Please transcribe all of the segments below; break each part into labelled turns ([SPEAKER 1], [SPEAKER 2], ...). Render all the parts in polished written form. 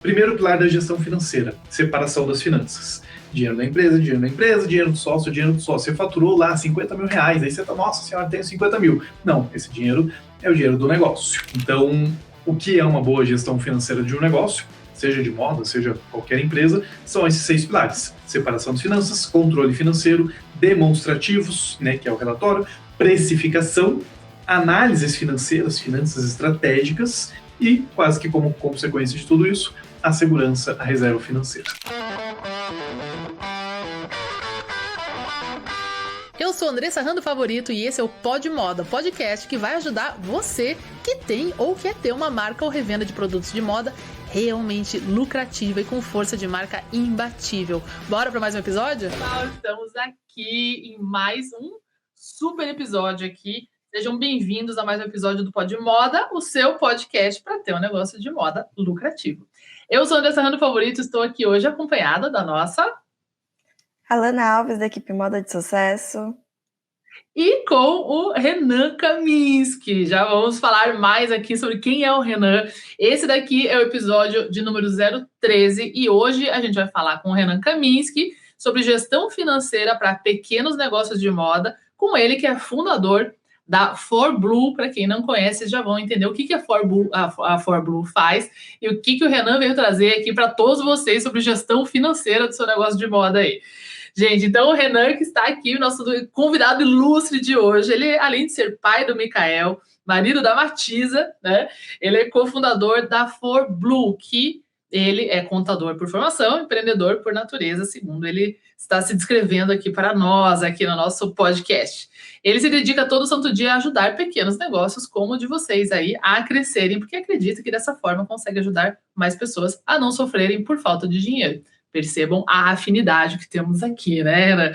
[SPEAKER 1] Primeiro pilar da gestão financeira, separação das finanças. Dinheiro da empresa, dinheiro do sócio, dinheiro do sócio. Você faturou lá 50 mil reais, aí você tá, nossa senhora, tenho 50 mil. Não, esse dinheiro é o dinheiro do negócio. Então, o que é uma boa gestão financeira de um negócio, seja de moda, seja qualquer empresa, são esses 6 pilares. Separação das finanças, controle financeiro, demonstrativos, que é o relatório, precificação, análises financeiras, finanças estratégicas e, quase que como consequência de tudo isso, a segurança, a reserva financeira.
[SPEAKER 2] Eu sou Andressa Rando Favorito e esse é o Pod Moda, podcast que vai ajudar você que tem ou quer ter uma marca ou revenda de produtos de moda realmente lucrativa e com força de marca imbatível. Bora para mais um episódio? Nós estamos aqui em mais um super episódio aqui. Sejam bem-vindos a mais um episódio do Pod Moda, o seu podcast para ter um negócio de moda lucrativo. Eu sou Andressa Rando Favorito, estou aqui hoje acompanhada da nossa
[SPEAKER 3] Alana Alves, da equipe Moda de Sucesso.
[SPEAKER 2] E com o Renan Kaminski. Já vamos falar mais aqui sobre quem é o Renan. Esse daqui é o episódio de número 013 e hoje a gente vai falar com o Renan Kaminski sobre gestão financeira para pequenos negócios de moda, com ele que é fundador da ForBlue. Para quem não conhece, já vão entender o que a ForBlue faz e o que o Renan veio trazer aqui para todos vocês sobre gestão financeira do seu negócio de moda aí. Gente, então o Renan, que está aqui, o nosso convidado ilustre de hoje, ele, além de ser pai do Mikael, marido da Martisa, né? Ele é cofundador da ForBlue, que ele é contador por formação, empreendedor por natureza, segundo ele está se descrevendo aqui para nós, aqui no nosso podcast. Ele se dedica todo santo dia a ajudar pequenos negócios como o de vocês aí a crescerem, porque acredita que dessa forma consegue ajudar mais pessoas a não sofrerem por falta de dinheiro. Percebam a afinidade que temos aqui, né?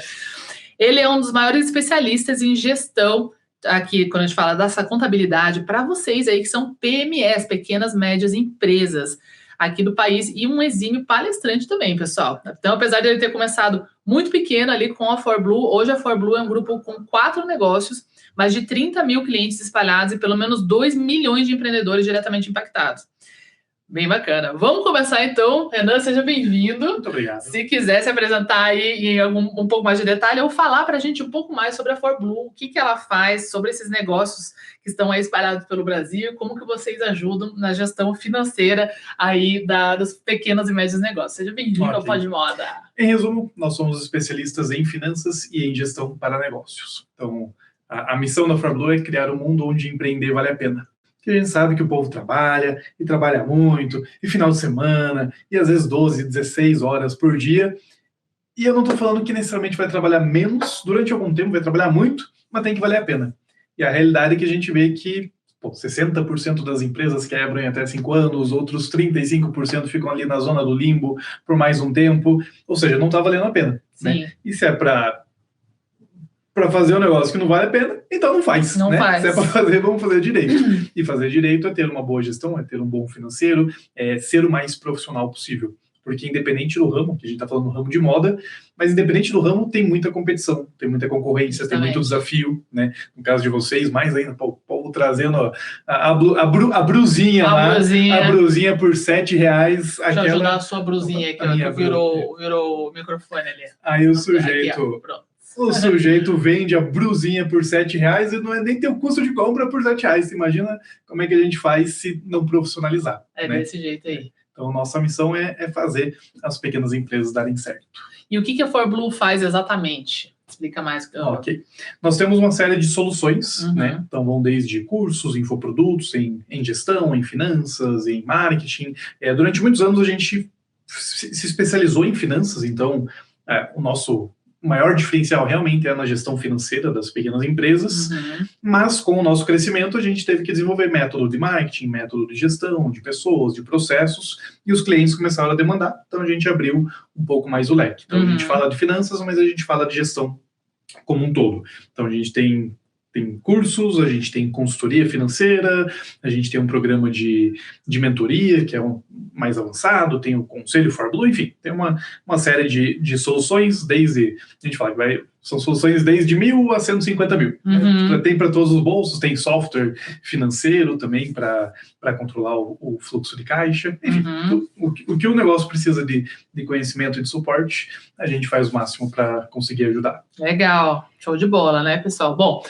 [SPEAKER 2] Ele é um dos maiores especialistas em gestão, aqui quando a gente fala dessa contabilidade, para vocês aí que são PMEs, pequenas, médias empresas aqui do país, e um exímio palestrante também, pessoal. Então, apesar de ele ter começado muito pequeno ali com a ForBlue, hoje a ForBlue é um grupo com 4 negócios, mais de 30 mil clientes espalhados e pelo menos 2 milhões de empreendedores diretamente impactados. Bem bacana. Vamos começar então. Renan, seja bem-vindo.
[SPEAKER 1] Muito obrigado. Se
[SPEAKER 2] quiser se apresentar aí em um pouco mais de detalhe ou falar para a gente um pouco mais sobre a ForBlue, o que ela faz, sobre esses negócios que estão aí espalhados pelo Brasil, como que vocês ajudam na gestão financeira aí dos pequenos e médios negócios. Seja bem-vindo ao Pod Moda.
[SPEAKER 1] Em resumo, nós somos especialistas em finanças e em gestão para negócios. Então, a missão da ForBlue é criar um mundo onde empreender vale a pena. Que a gente sabe que o povo trabalha, e trabalha muito, e final de semana, e às vezes 12, 16 horas por dia. E eu não estou falando que necessariamente vai trabalhar menos, durante algum tempo vai trabalhar muito, mas tem que valer a pena. E a realidade é que a gente vê que 60% das empresas quebram em até 5 anos, outros 35% ficam ali na zona do limbo por mais um tempo, ou seja, não está valendo a pena. Né? E se é para fazer um negócio que não vale a pena, então não faz.
[SPEAKER 2] Não faz.
[SPEAKER 1] Se é para fazer, vamos fazer direito. E fazer direito é ter uma boa gestão, é ter um bom financeiro, é ser o mais profissional possível. Porque independente do ramo, que a gente está falando no ramo de moda, mas independente do ramo, tem muita competição, tem muita concorrência, tem muito desafio, né? No caso de vocês, mais ainda, o povo trazendo a brusinha lá, a brusinha por R$7.
[SPEAKER 2] Deixa eu ajudar a sua brusinha aqui, que virou o microfone ali.
[SPEAKER 1] Aí o sujeito...
[SPEAKER 2] Pronto.
[SPEAKER 1] O sujeito vende a brusinha por R$7 e não é nem ter o custo de compra por R$7. Você imagina como é que a gente faz se não profissionalizar.
[SPEAKER 2] Né? Desse jeito aí.
[SPEAKER 1] Então, nossa missão é fazer as pequenas empresas darem certo.
[SPEAKER 2] E o que a ForBlue faz exatamente? Explica mais.
[SPEAKER 1] Ok. Nós temos uma série de soluções, né? Então, vão desde cursos, infoprodutos, em gestão, em finanças, em marketing. Durante muitos anos, a gente se especializou em finanças, então, o nosso maior diferencial realmente é na gestão financeira das pequenas empresas, mas com o nosso crescimento a gente teve que desenvolver método de marketing, método de gestão, de pessoas, de processos, e os clientes começaram a demandar, então a gente abriu um pouco mais o leque. Então a gente fala de finanças, mas a gente fala de gestão como um todo. Então a gente tem cursos, a gente tem consultoria financeira, a gente tem um programa de mentoria, que é mais avançado, tem o Conselho ForBlue, enfim, tem uma série de soluções, desde, a gente fala que vai São soluções desde 1.000 a 150 mil. Né? Tem para todos os bolsos, tem software financeiro também para controlar o fluxo de caixa. Enfim, o que o negócio precisa de conhecimento e de suporte, a gente faz o máximo para conseguir ajudar.
[SPEAKER 2] Legal, show de bola, né, pessoal? Bom,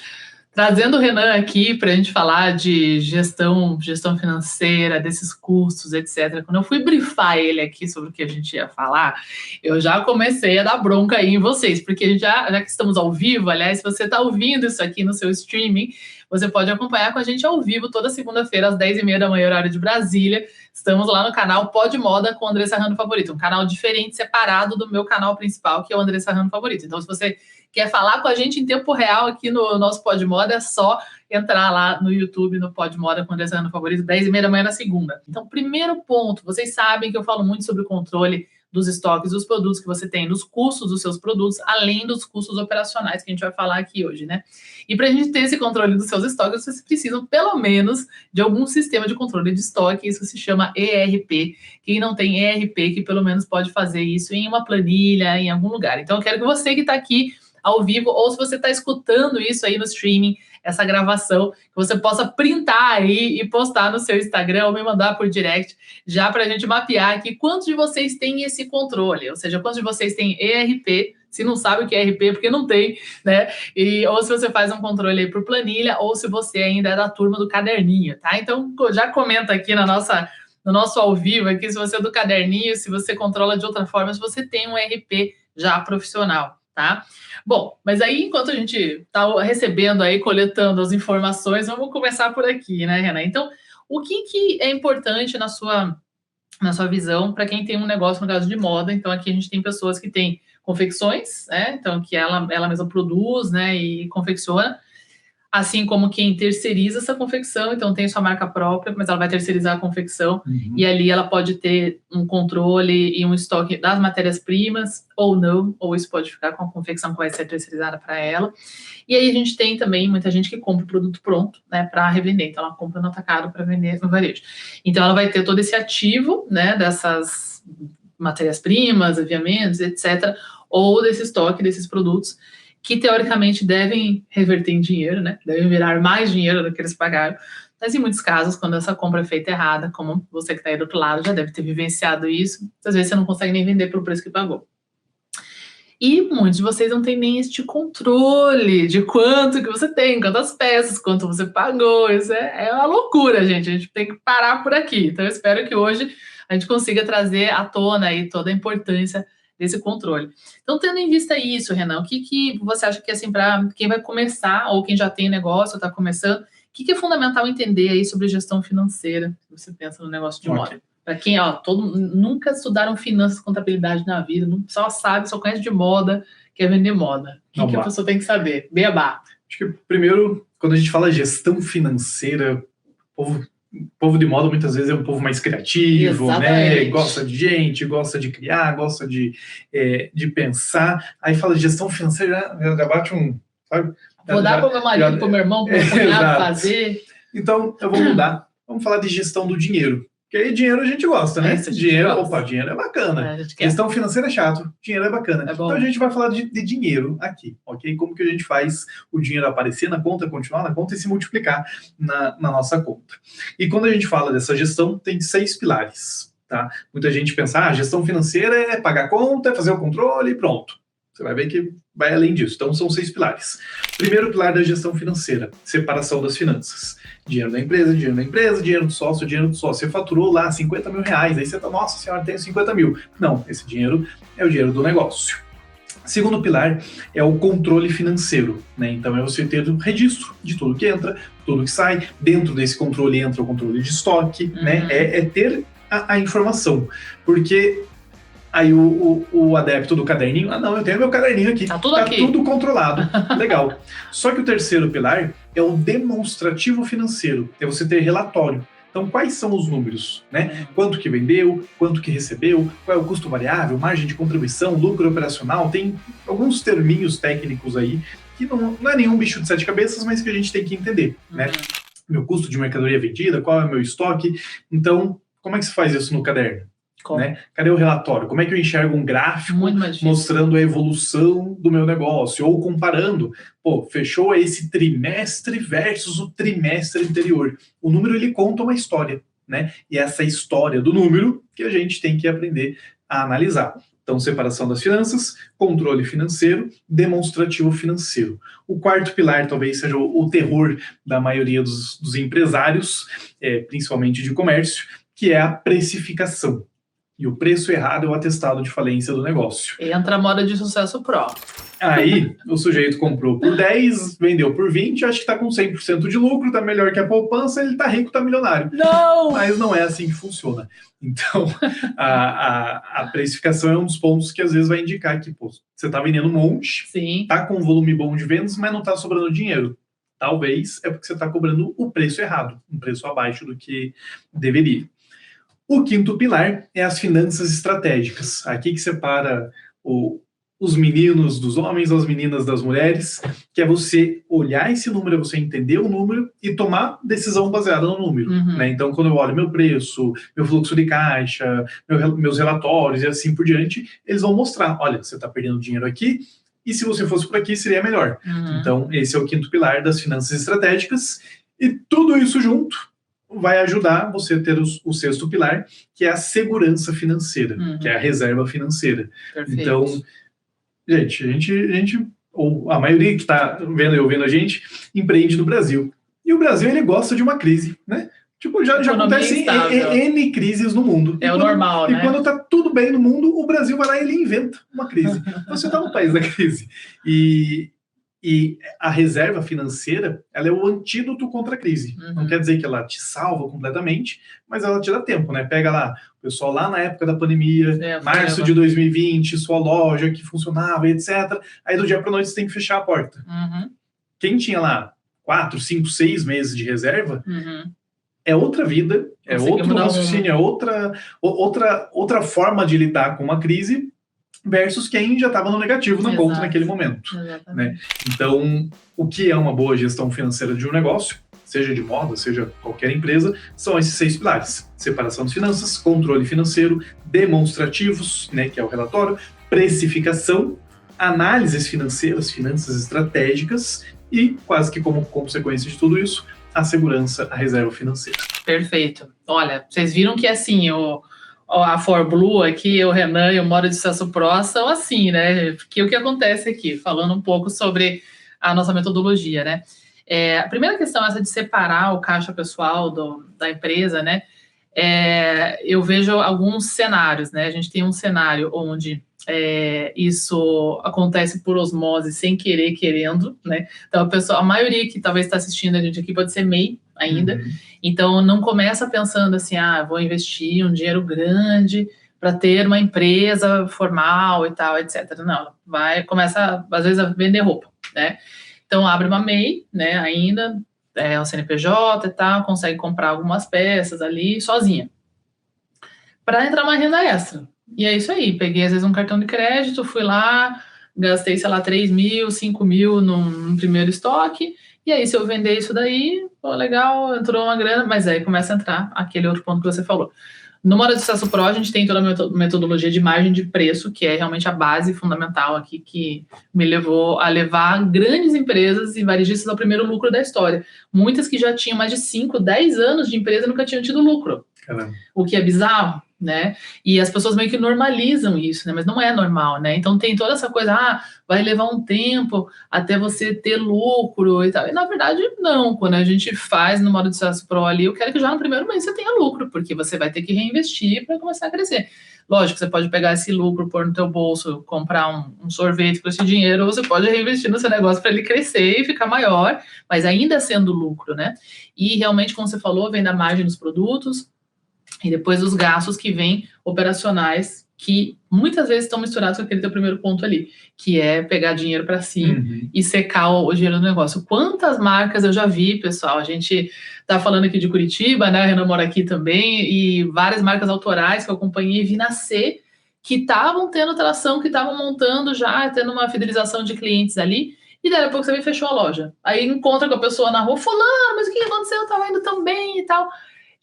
[SPEAKER 2] trazendo o Renan aqui para a gente falar de gestão financeira, desses cursos, etc. Quando eu fui brifar ele aqui sobre o que a gente ia falar, eu já comecei a dar bronca aí em vocês, porque já que estamos ao vivo, aliás, se você está ouvindo isso aqui no seu streaming, você pode acompanhar com a gente ao vivo toda segunda-feira às 10h30 da manhã, horário de Brasília. Estamos lá no canal Pod Moda com o André Serrano Favorito, um canal diferente, separado do meu canal principal, que é o André Serrano Favorito. Então, se você quer falar com a gente em tempo real aqui no nosso Pod Moda, é só entrar lá no YouTube, no Pod Moda com o André Serrano Favorito, 10h30 da manhã na segunda. Então, primeiro ponto, vocês sabem que eu falo muito sobre o controle dos estoques dos produtos que você tem, dos custos dos seus produtos, além dos custos operacionais que a gente vai falar aqui hoje, né? E para a gente ter esse controle dos seus estoques, vocês precisam, pelo menos, de algum sistema de controle de estoque, isso se chama ERP. Quem não tem ERP, que pelo menos pode fazer isso em uma planilha, em algum lugar. Então, eu quero que você que está aqui ao vivo, ou se você está escutando isso aí no streaming, essa gravação, que você possa printar aí e postar no seu Instagram ou me mandar por direct, já para a gente mapear aqui quantos de vocês têm esse controle, ou seja, quantos de vocês têm ERP, se não sabe o que é ERP, porque não tem, né? Ou se você faz um controle aí por planilha, ou se você ainda é da turma do caderninho, tá? Então, já comenta aqui no nosso ao vivo aqui, se você é do caderninho, se você controla de outra forma, se você tem um ERP já profissional, tá? Bom, mas aí enquanto a gente está recebendo aí, coletando as informações, vamos começar por aqui, né, Renan? Então, o que é importante na sua visão para quem tem um negócio no caso de moda? Então, aqui a gente tem pessoas que têm confecções, né? Então, que ela mesma produz, né, e confecciona, assim como quem terceiriza essa confecção, então tem sua marca própria, mas ela vai terceirizar a confecção, e ali ela pode ter um controle e um estoque das matérias-primas, ou não, ou isso pode ficar com a confecção que vai ser terceirizada para ela. E aí a gente tem também muita gente que compra o produto pronto, né, para revender, então ela compra no atacado para vender no varejo. Então ela vai ter todo esse ativo, né, dessas matérias-primas, aviamentos, etc., ou desse estoque desses produtos, que teoricamente devem reverter em dinheiro, né? Devem virar mais dinheiro do que eles pagaram. Mas em muitos casos, quando essa compra é feita errada, como você que está aí do outro lado já deve ter vivenciado isso, às vezes você não consegue nem vender pelo preço que pagou. E muitos de vocês não têm nem este controle de quanto que você tem, quantas peças, quanto você pagou. Isso é uma loucura, gente. A gente tem que parar por aqui. Então eu espero que hoje a gente consiga trazer à tona aí toda a importância desse controle. Então, tendo em vista isso, Renan, o que você acha que, assim, para quem vai começar, ou quem já tem negócio, está começando, o que é fundamental entender aí sobre gestão financeira, se você pensa no negócio de moda? Para quem, nunca estudaram finanças, contabilidade na vida, não só conhece de moda, quer vender moda. O que a pessoa tem que saber? Beabá.
[SPEAKER 1] Acho que, primeiro, quando a gente fala gestão financeira, o povo de moda muitas vezes é um povo mais criativo, né? Gosta de gente, gosta de criar, gosta de pensar. Aí fala de gestão financeira, já bate um... Sabe?
[SPEAKER 2] Vou dar para o meu marido, para o meu irmão, para o meu cunhado fazer.
[SPEAKER 1] Então, eu vou mudar. Vamos falar de gestão do dinheiro. Porque aí dinheiro a gente gosta, né? Dinheiro é bacana. Gestão financeira é chato, dinheiro é bacana. Então a gente vai falar de dinheiro aqui, ok? Como que a gente faz o dinheiro aparecer na conta, continuar na conta e se multiplicar na nossa conta. E quando a gente fala dessa gestão, tem 6 pilares, tá? Muita gente pensa, gestão financeira é pagar a conta, é fazer o controle e pronto. Você vai ver que vai além disso. Então, são 6 pilares. Primeiro pilar da gestão financeira, separação das finanças. Dinheiro da empresa, dinheiro do sócio, dinheiro do sócio. Você faturou lá 50 mil reais, aí você tá, nossa senhora, tenho 50 mil. Não, esse dinheiro é o dinheiro do negócio. Segundo pilar é o controle financeiro, né? Então, é você ter o registro de tudo que entra, tudo que sai. Dentro desse controle entra o controle de estoque, né? É ter a informação. Porque... Aí o adepto do caderninho, não, eu tenho meu caderninho aqui.
[SPEAKER 2] Tá tudo
[SPEAKER 1] controlado. Legal. Só que o terceiro pilar é o demonstrativo financeiro. É você ter relatório. Então, quais são os números, né? Quanto que vendeu, quanto que recebeu, qual é o custo variável, margem de contribuição, lucro operacional. Tem alguns terminhos técnicos aí que não é nenhum bicho de 7 cabeças, mas que a gente tem que entender, né? Meu custo de mercadoria vendida, qual é o meu estoque. Então, como é que se faz isso no caderno? Né? Cadê o relatório? Como é que eu enxergo um gráfico mostrando a evolução do meu negócio? Ou comparando, fechou esse trimestre versus o trimestre anterior. O número, ele conta uma história, né? E essa história do número que a gente tem que aprender a analisar. Então, separação das finanças, controle financeiro, demonstrativo financeiro. O quarto pilar talvez seja o terror da maioria dos empresários, principalmente de comércio, que é a precificação. E o preço errado é o atestado de falência do negócio.
[SPEAKER 2] Entra a moda de sucesso pró.
[SPEAKER 1] Aí, o sujeito comprou por 10, vendeu por 20, acha que está com 100% de lucro, está melhor que a poupança, ele está rico, está milionário.
[SPEAKER 2] Não!
[SPEAKER 1] Mas não é assim que funciona. Então, a precificação é um dos pontos que às vezes vai indicar que você está vendendo um monte, está com um volume bom de vendas, mas não está sobrando dinheiro. Talvez é porque você está cobrando o preço errado, um preço abaixo do que deveria. O quinto pilar é as finanças estratégicas. Aqui que separa os meninos dos homens, as meninas das mulheres, que é você olhar esse número, você entender o número e tomar decisão baseada no número. Né? Então, quando eu olho meu preço, meu fluxo de caixa, meus relatórios e assim por diante, eles vão mostrar, olha, você está perdendo dinheiro aqui, e se você fosse por aqui, seria melhor. Então, esse é o quinto pilar das finanças estratégicas, e tudo isso junto vai ajudar você a ter o sexto pilar, que é a segurança financeira, que é a reserva financeira.
[SPEAKER 2] Perfeito.
[SPEAKER 1] Então, gente, ou a maioria que está vendo e ouvindo a gente, empreende no Brasil. E o Brasil, ele gosta de uma crise, né? Tipo, já acontecem N crises no mundo.
[SPEAKER 2] É o normal, né?
[SPEAKER 1] E quando tá tudo bem no mundo, o Brasil vai lá e ele inventa uma crise. Então, você tá no país da crise. E a reserva financeira, ela é o antídoto contra a crise. Não quer dizer que ela te salva completamente, mas ela te dá tempo, né? Pega lá, o pessoal lá na época da pandemia, março de 2020, sua loja que funcionava, etc. Aí do dia para noite você tem que fechar a porta. Quem tinha lá 4, 5, 6 meses de reserva, é outra vida, é outro raciocínio, é outra forma de lidar com uma crise, versus quem já estava no negativo na conta naquele momento. Né? Então, o que é uma boa gestão financeira de um negócio, seja de moda, seja qualquer empresa, são esses 6 pilares. Separação das finanças, controle financeiro, demonstrativos, né, que é o relatório, precificação, análises financeiras, finanças estratégicas e, quase que como consequência de tudo isso, a segurança, a reserva financeira.
[SPEAKER 2] Perfeito. Olha, vocês viram que assim, a ForBlue aqui, o Renan e o Moda de Sucesso Pro são assim, né? Porque o que acontece aqui, falando um pouco sobre a nossa metodologia, né? A primeira questão é essa de separar o caixa pessoal da empresa, né? Eu vejo alguns cenários, né? A gente tem um cenário onde isso acontece por osmose, sem querer, querendo, né? Então, a maioria que talvez está assistindo a gente aqui pode ser MEI ainda. Então, não começa pensando assim, vou investir um dinheiro grande para ter uma empresa formal e tal, etc. Não, começa, às vezes, a vender roupa, né? Então, abre uma MEI, né, ainda, um CNPJ e tal, consegue comprar algumas peças ali sozinha. Para entrar uma renda extra. E é isso aí, peguei, às vezes, um cartão de crédito, fui lá, gastei, sei lá, 3 mil, 5 mil no primeiro estoque, e aí, se eu vender isso daí, legal, entrou uma grana, mas aí começa a entrar aquele outro ponto que você falou. No Moda de Sucesso Pro, a gente tem toda a metodologia de margem de preço, que é realmente a base fundamental aqui, que me levou a levar grandes empresas e varejistas ao primeiro lucro da história. Muitas que já tinham mais de 5, 10 anos de empresa nunca tinham tido lucro.
[SPEAKER 1] Caramba.
[SPEAKER 2] O que é bizarro, né? E as pessoas meio que normalizam isso, né? Mas não é normal, né? Então tem toda essa coisa, vai levar um tempo até você ter lucro e tal. E na verdade, não. Quando a gente faz no Moda de Sucesso Pro ali, eu quero que já no primeiro mês você tenha lucro, porque você vai ter que reinvestir para começar a crescer. Lógico, você pode pegar esse lucro, pôr no teu bolso, comprar um sorvete com esse dinheiro, ou você pode reinvestir no seu negócio para ele crescer e ficar maior, mas ainda sendo lucro, né? E realmente, como você falou, vem da margem dos produtos, e depois os gastos que vêm operacionais, que muitas vezes estão misturados com aquele teu primeiro ponto ali, que é pegar dinheiro para si e secar o dinheiro do negócio. Quantas marcas eu já vi, pessoal? A gente tá falando aqui de Curitiba, né? A Renan mora aqui também, e várias marcas autorais que eu acompanhei e vi nascer, que estavam tendo tração, que estavam montando já, tendo uma fidelização de clientes ali, e daí a pouco você vem e fechou a loja. Aí encontra com a pessoa na rua, fulano, mas o que aconteceu? Eu tava indo tão bem e tal.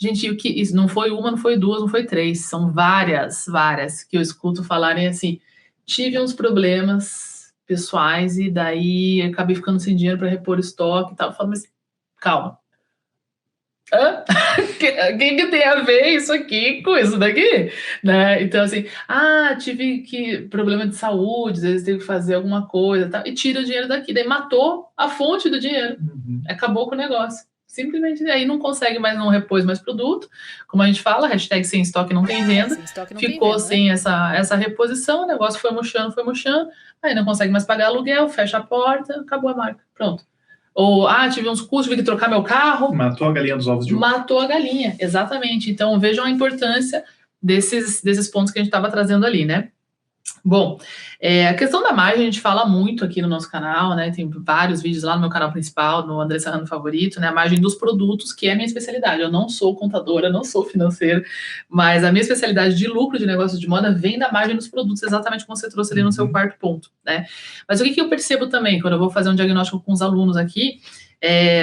[SPEAKER 2] Gente, isso não foi uma, não foi duas, não foi três, são várias que eu escuto falarem assim, tive uns problemas pessoais e daí acabei ficando sem dinheiro para repor estoque e tal. Eu falo, mas calma. Hã? O que tem a ver isso aqui com isso daqui? Né? Então, assim, tive problema de saúde, às vezes teve que fazer alguma coisa, tá? E tira o dinheiro daqui. Daí matou a fonte do dinheiro. Acabou com o negócio. Simplesmente aí não consegue mais, não repôs mais produto. Como a gente fala, hashtag sem estoque não tem venda. Ficou sem essa reposição, o negócio foi murchando, aí não consegue mais pagar aluguel, fecha a porta, acabou a marca. Pronto. Ou, tive uns custos, tive que trocar meu carro.
[SPEAKER 1] Matou a galinha dos ovos de ouro.
[SPEAKER 2] Matou a galinha, exatamente. Então, vejam a importância desses pontos que a gente estava trazendo ali, né? Bom, a questão da margem a gente fala muito aqui no nosso canal, né? Tem vários vídeos lá no meu canal principal, no André Serrano Favorito, né? A margem dos produtos, que é a minha especialidade. Eu não sou contadora, não sou financeira, mas a minha especialidade de lucro de negócios de moda vem da margem dos produtos, exatamente como você trouxe ali no seu quarto ponto, né? Mas o que eu percebo também, quando eu vou fazer um diagnóstico com os alunos aqui,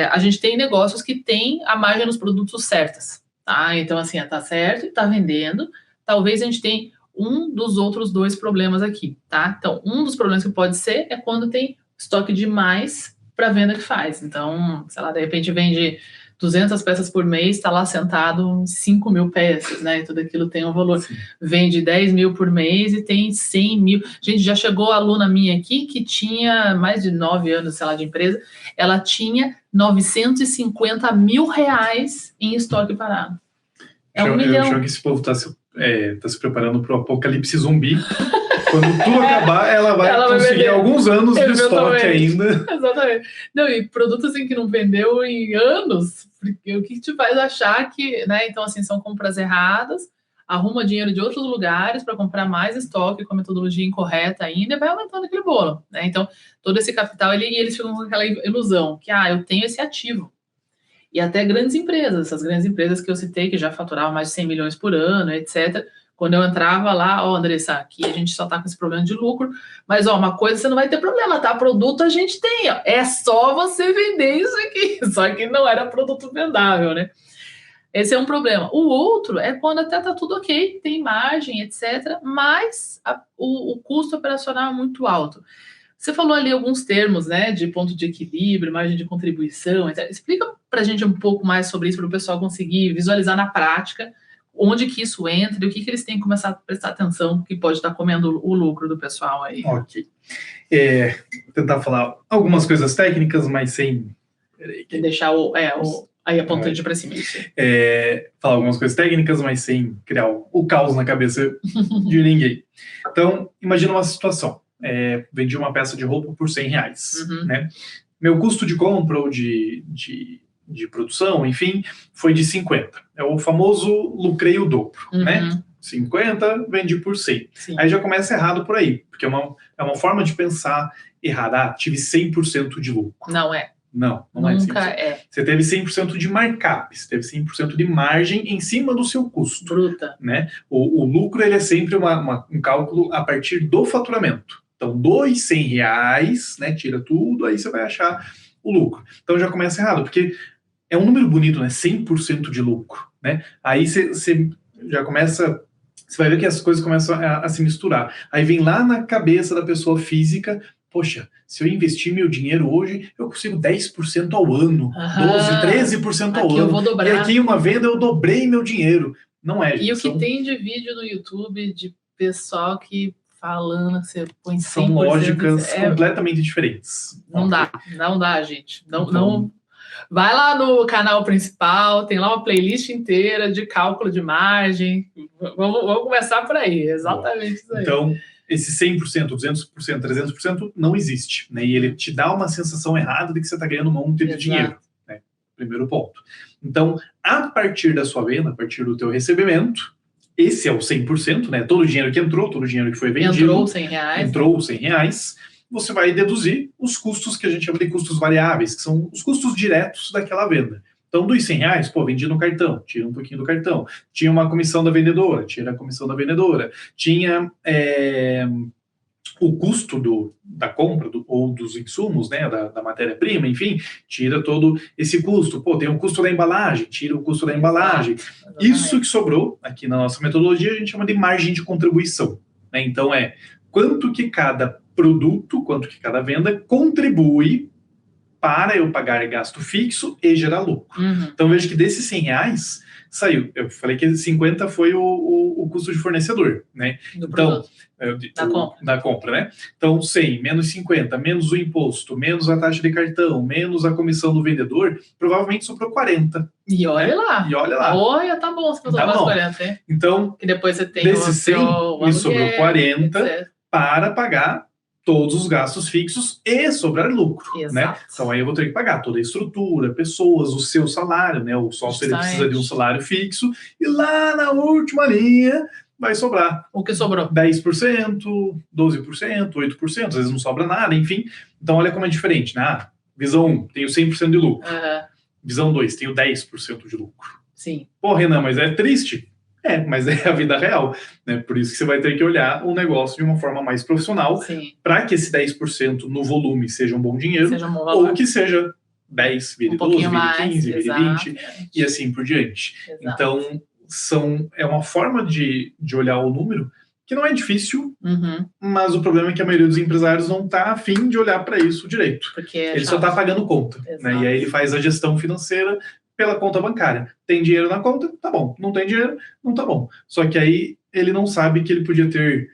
[SPEAKER 2] a gente tem negócios que tem a margem dos produtos certas, tá? Então, assim, tá certo e tá vendendo, talvez a gente tenha um dos outros dois problemas aqui, tá? Então, um dos problemas que pode ser é quando tem estoque demais para venda que faz. Então, sei lá, de repente vende 200 peças por mês, está lá sentado em 5 mil peças, né? E tudo aquilo tem um valor. Sim. Vende 10 mil por mês e tem 100 mil. Gente, já chegou a aluna minha aqui que tinha mais de 9 anos, sei lá, de empresa. Ela tinha 950 mil reais em estoque parado.
[SPEAKER 1] Um milhão. Eu acho que esse povo está se preparando para o apocalipse zumbi. Quando tudo acabar, ela vai conseguir alguns anos de estoque ainda.
[SPEAKER 2] Exatamente. Não, e produtos assim que não vendeu em anos, porque o que te faz achar que, né? Então, assim, são compras erradas, arruma dinheiro de outros lugares para comprar mais estoque com a metodologia incorreta ainda e vai aumentando aquele bolo, né? Então, todo esse capital, eles ficam com aquela ilusão que, eu tenho esse ativo. E até grandes empresas, essas grandes empresas que eu citei, que já faturavam mais de 100 milhões por ano, etc. Quando eu entrava lá, Andressa, aqui a gente só tá com esse problema de lucro, mas, uma coisa você não vai ter problema, tá? Produto a gente tem, ó. É só você vender isso aqui. Só que não era produto vendável, né? Esse é um problema. O outro é quando até tá tudo ok, tem margem, etc., mas o custo operacional é muito alto. Você falou ali alguns termos, né, de ponto de equilíbrio, margem de contribuição, etc. Explica para a gente um pouco mais sobre isso, para o pessoal conseguir visualizar na prática onde que isso entra e o que eles têm que começar a prestar atenção, que pode estar comendo o lucro do pessoal aí.
[SPEAKER 1] Ok. Tentar falar algumas coisas técnicas, mas sem...
[SPEAKER 2] Deixar aí a ponta para cima.
[SPEAKER 1] Falar algumas coisas técnicas, mas sem criar o caos na cabeça de ninguém. Então, imagina uma situação. Vendi uma peça de roupa por 100 reais, né? Meu custo de compra ou de produção, enfim, foi de 50. É o famoso lucrei o dobro, né? 50, vendi por 100. Sim. Aí já começa errado por aí, porque é uma forma de pensar errada. Tive 100% de lucro.
[SPEAKER 2] Não é.
[SPEAKER 1] Não
[SPEAKER 2] Nunca
[SPEAKER 1] é 100%. Você teve 100% de markup, você teve 100% de margem em cima do seu custo.
[SPEAKER 2] Bruta.
[SPEAKER 1] Né? O lucro ele é sempre um cálculo a partir do faturamento. Então, dos 100 reais, né, tira tudo, aí você vai achar o lucro. Então, já começa errado, porque é um número bonito, né, 100% de lucro, né? Aí você já começa, você vai ver que as coisas começam a se misturar. Aí vem lá na cabeça da pessoa física, poxa, se eu investir meu dinheiro hoje, eu consigo 10% ao ano, 12%, 13% ao ano.
[SPEAKER 2] Eu vou dobrar.
[SPEAKER 1] E aqui uma venda eu dobrei meu dinheiro. Não é, gente.
[SPEAKER 2] E o que tem de vídeo no YouTube de pessoal que falando, você põe 100%.
[SPEAKER 1] São lógicas completamente diferentes.
[SPEAKER 2] Não dá, gente. Não. Vai lá no canal principal, tem lá uma playlist inteira de cálculo de margem. Vamos começar por aí, exatamente isso aí.
[SPEAKER 1] Então, esse 100%, 200%, 300% não existe, né? E ele te dá uma sensação errada de que você está ganhando um monte de dinheiro, né? Primeiro ponto. Então, a partir da sua venda, a partir do teu recebimento, esse é o 100%, né? Todo o dinheiro que entrou, todo o dinheiro que foi vendido.
[SPEAKER 2] Entrou 100 reais.
[SPEAKER 1] Entrou 100 reais. Você vai deduzir os custos que a gente chama de custos variáveis, que são os custos diretos daquela venda. Então, dos 100 reais, vendi no cartão, tira um pouquinho do cartão. Tinha uma comissão da vendedora, tira a comissão da vendedora. Tinha o custo da compra ou dos insumos, né, da matéria-prima, enfim, tira todo esse custo. Pô, tem o custo da embalagem, tira o custo da embalagem.
[SPEAKER 2] Exatamente.
[SPEAKER 1] Isso que sobrou, aqui na nossa metodologia, a gente chama de margem de contribuição, né? Então, quanto que cada produto, quanto que cada venda contribui para eu pagar gasto fixo e gerar lucro. Então, veja que desses R$100 saiu. Eu falei que 50 foi o custo de fornecedor, né? Então, da compra, né? Então, 100 menos 50, menos o imposto, menos a taxa de cartão, menos a comissão do vendedor, provavelmente sobrou 40.
[SPEAKER 2] E olha, né?
[SPEAKER 1] lá. E olha lá.
[SPEAKER 2] Olha, tá bom, você passou mais 40, hein?
[SPEAKER 1] Então,
[SPEAKER 2] e depois você tem
[SPEAKER 1] desses 100, me sobrou 40
[SPEAKER 2] etc.
[SPEAKER 1] para pagar todos os gastos fixos e sobrar lucro, né? Então aí eu vou ter que pagar toda a estrutura, pessoas, o seu salário, né? O sócio ele precisa de um salário fixo e lá na última linha vai sobrar.
[SPEAKER 2] O que sobrou?
[SPEAKER 1] 10%, 12%, 8%, às vezes não sobra nada, enfim. Então olha como é diferente, né? Visão 1, tenho 100% de lucro. Visão 2, tenho 10% de lucro.
[SPEAKER 2] Sim.
[SPEAKER 1] Pô, Renan, mas é triste. Mas é a vida real, né? Por isso que você vai ter que olhar o negócio de uma forma mais profissional para que esse 10% no volume seja um bom dinheiro, ou que seja 10, vire 12, vire 15, vire 20 e assim por diante. Então, é uma forma de olhar o número que não é difícil, mas o problema é que a maioria dos empresários não está afim de olhar para isso direito. Ele só está pagando conta, né? E aí ele faz a gestão financeira pela conta bancária. Tem dinheiro na conta? Tá bom. Não tem dinheiro? Não tá bom. Só que aí ele não sabe que ele podia ter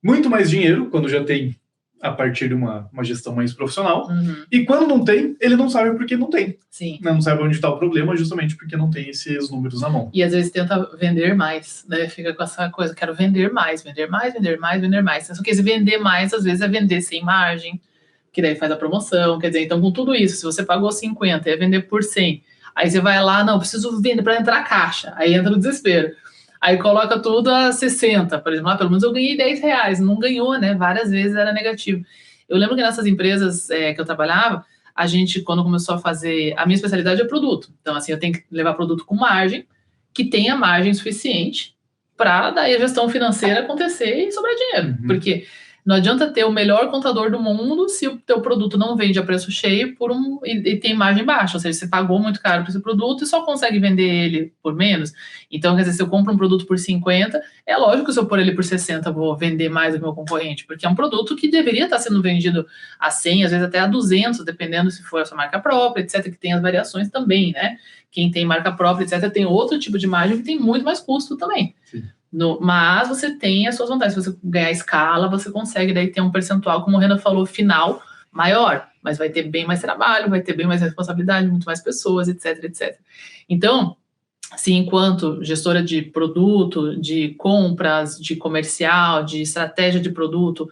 [SPEAKER 1] muito mais dinheiro quando já tem a partir de uma gestão mais profissional. E quando não tem, ele não sabe porque não tem.
[SPEAKER 2] Sim.
[SPEAKER 1] Não sabe onde está o problema, justamente porque não tem esses números na mão.
[SPEAKER 2] E às vezes tenta vender mais, né? Fica com essa coisa, quero vender mais, vender mais, vender mais, vender mais. Só que se vender mais, às vezes é vender sem margem, que daí faz a promoção. Quer dizer, então com tudo isso, se você pagou 50 e é vender por 100, aí você vai lá, não, preciso vender para entrar a caixa. Aí entra no desespero. Aí coloca tudo a 60, por exemplo. Pelo menos eu ganhei R$10. Não ganhou, né? Várias vezes era negativo. Eu lembro que nessas empresas que eu trabalhava, a gente, quando começou a fazer... A minha especialidade é produto. Então, assim, eu tenho que levar produto com margem, que tenha margem suficiente para daí a gestão financeira acontecer e sobrar dinheiro. Porque... não adianta ter o melhor contador do mundo se o teu produto não vende a preço cheio e tem margem baixa. Ou seja, você pagou muito caro por esse produto e só consegue vender ele por menos. Então, quer dizer, se eu compro um produto por 50, é lógico que se eu pôr ele por 60, eu vou vender mais do que o meu concorrente, porque é um produto que deveria estar sendo vendido a 100, às vezes até a 200, dependendo se for a sua marca própria, etc., que tem as variações também, né? Quem tem marca própria, etc., tem outro tipo de margem que tem muito mais custo também. Sim. Mas você tem as suas vantagens. Se você ganhar escala, você consegue daí ter um percentual, como o Renan falou, final maior, mas vai ter bem mais trabalho, vai ter bem mais responsabilidade, muito mais pessoas, etc, etc. Então, se enquanto gestora de produto, de compras, de comercial, de estratégia de produto,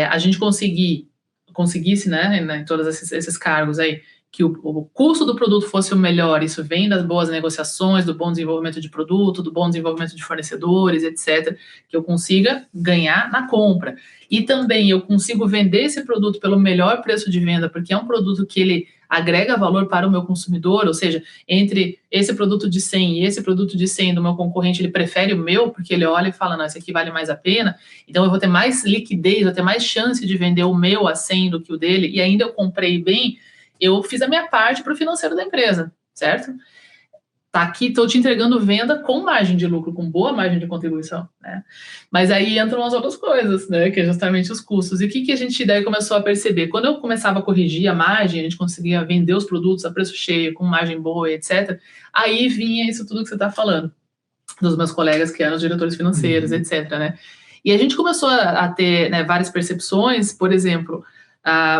[SPEAKER 2] a gente conseguisse, né, em todos esses cargos aí, que o custo do produto fosse o melhor, isso vem das boas negociações, do bom desenvolvimento de produto, do bom desenvolvimento de fornecedores, etc., que eu consiga ganhar na compra. E também eu consigo vender esse produto pelo melhor preço de venda, porque é um produto que ele agrega valor para o meu consumidor, ou seja, entre esse produto de 100 e esse produto de 100 do meu concorrente, ele prefere o meu, porque ele olha e fala, não, esse aqui vale mais a pena, então eu vou ter mais liquidez, vou ter mais chance de vender o meu a 100 do que o dele, e ainda eu comprei bem, eu fiz a minha parte para o financeiro da empresa, certo? Tá aqui, estou te entregando venda com margem de lucro, com boa margem de contribuição, né? Mas aí entram as outras coisas, né? Que é justamente os custos. E o que a gente daí começou a perceber? Quando eu começava a corrigir a margem, a gente conseguia vender os produtos a preço cheio, com margem boa, etc. Aí vinha isso tudo que você está falando, dos meus colegas que eram os diretores financeiros, etc, né? E a gente começou a ter, né, várias percepções, por exemplo...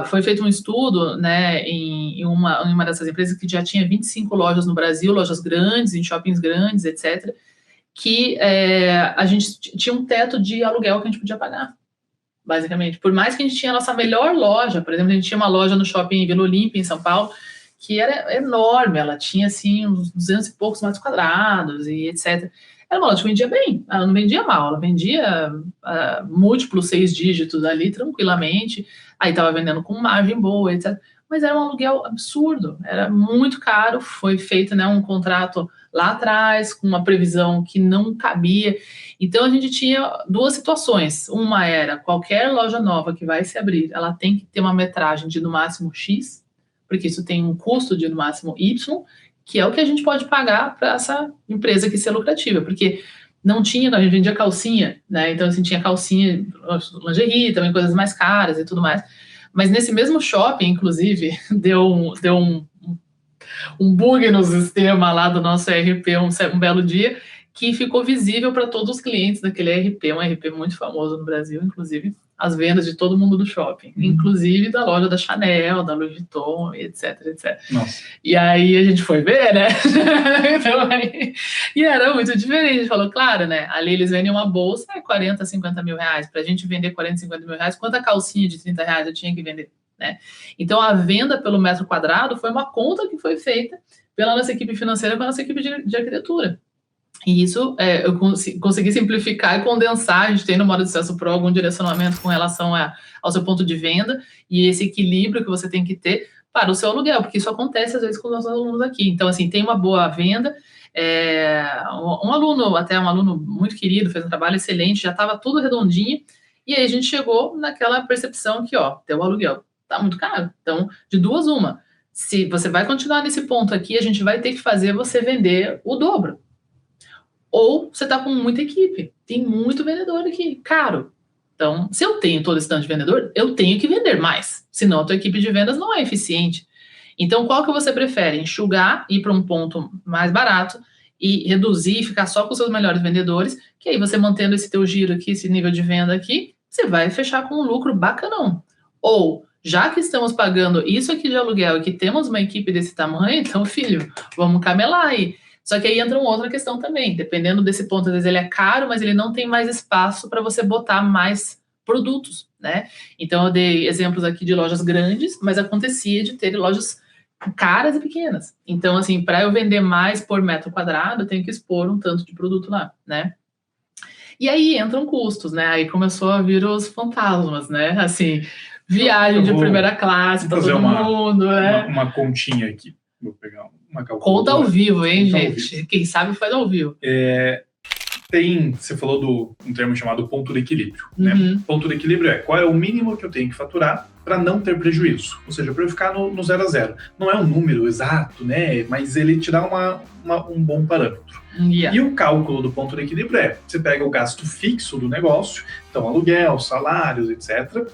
[SPEAKER 2] foi feito um estudo, né, em uma dessas empresas que já tinha 25 lojas no Brasil, lojas grandes, em shoppings grandes, etc., que a gente tinha um teto de aluguel que a gente podia pagar, basicamente. Por mais que a gente tinha a nossa melhor loja, por exemplo, a gente tinha uma loja no shopping Vila Olímpia, em São Paulo, que era enorme, ela tinha, assim, uns 200 e poucos metros quadrados, e etc., era uma loja que vendia bem, ela não vendia mal, ela vendia múltiplos 6 dígitos ali tranquilamente, aí estava vendendo com margem boa, etc. mas era um aluguel absurdo, era muito caro, foi feito, né, um contrato lá atrás, com uma previsão que não cabia. Então, a gente tinha duas situações. Uma era, qualquer loja nova que vai se abrir, ela tem que ter uma metragem de no máximo X, porque isso tem um custo de no máximo Y, que é o que a gente pode pagar para essa empresa que ser lucrativa, porque não tinha, a gente vendia calcinha, né? Então, assim, tinha calcinha, lingerie, também coisas mais caras e tudo mais. Mas nesse mesmo shopping, inclusive, deu um bug no sistema lá do nosso ERP um belo dia, que ficou visível para todos os clientes daquele ERP, um ERP muito famoso no Brasil, inclusive as vendas de todo mundo do shopping, inclusive da loja da Chanel, da Louis Vuitton, etc, etc.
[SPEAKER 1] Nossa.
[SPEAKER 2] E aí a gente foi ver, né? Então, e era muito diferente. A gente falou, claro, né? Ali eles vendem uma bolsa, 40, 50 mil reais. Para a gente vender 40, 50 mil reais, quanta calcinha de 30 reais eu tinha que vender? Né? Então, a venda pelo metro quadrado foi uma conta que foi feita pela nossa equipe financeira, pela nossa equipe de arquitetura. E isso eu consegui simplificar e condensar. A gente tem no Moda de Sucesso Pro algum direcionamento com relação ao seu ponto de venda e esse equilíbrio que você tem que ter para o seu aluguel, porque isso acontece às vezes com os nossos alunos aqui. Então, assim, tem uma boa venda. Um aluno muito querido, fez um trabalho excelente, já estava tudo redondinho, e aí a gente chegou naquela percepção que, teu aluguel tá muito caro. Então, de duas, uma. Se você vai continuar nesse ponto aqui, a gente vai ter que fazer você vender o dobro. Ou você está com muita equipe, tem muito vendedor aqui, caro. Então, se eu tenho todo esse tanto de vendedor, eu tenho que vender mais, senão a tua equipe de vendas não é eficiente. Então, qual que você prefere? Enxugar, ir para um ponto mais barato e reduzir, ficar só com os seus melhores vendedores, que aí você mantendo esse teu giro aqui, esse nível de venda aqui, você vai fechar com um lucro bacanão. Ou, já que estamos pagando isso aqui de aluguel e que temos uma equipe desse tamanho, então, filho, vamos camelar aí. Só que aí entra uma outra questão também, dependendo desse ponto, às vezes ele é caro, mas ele não tem mais espaço para você botar mais produtos, né? Então eu dei exemplos aqui de lojas grandes, mas acontecia de ter lojas caras e pequenas. Então, assim, para eu vender mais por metro quadrado, eu tenho que expor um tanto de produto lá, né? E aí entram custos, né? Aí começou a vir os fantasmas, né? Assim, viagem de primeira classe para todo mundo, né?
[SPEAKER 1] Uma continha aqui. Vou pegar uma calculadora.
[SPEAKER 2] Conta ao vivo, hein, gente? Quem sabe faz ao vivo.
[SPEAKER 1] Você falou um termo chamado ponto de equilíbrio, né? Ponto de equilíbrio qual é o mínimo que eu tenho que faturar para não ter prejuízo, ou seja, para eu ficar no 0 a 0. Não é um número exato, né? Mas ele te dá um bom parâmetro. E o cálculo do ponto de equilíbrio você pega o gasto fixo do negócio, então aluguel, salários, etc.,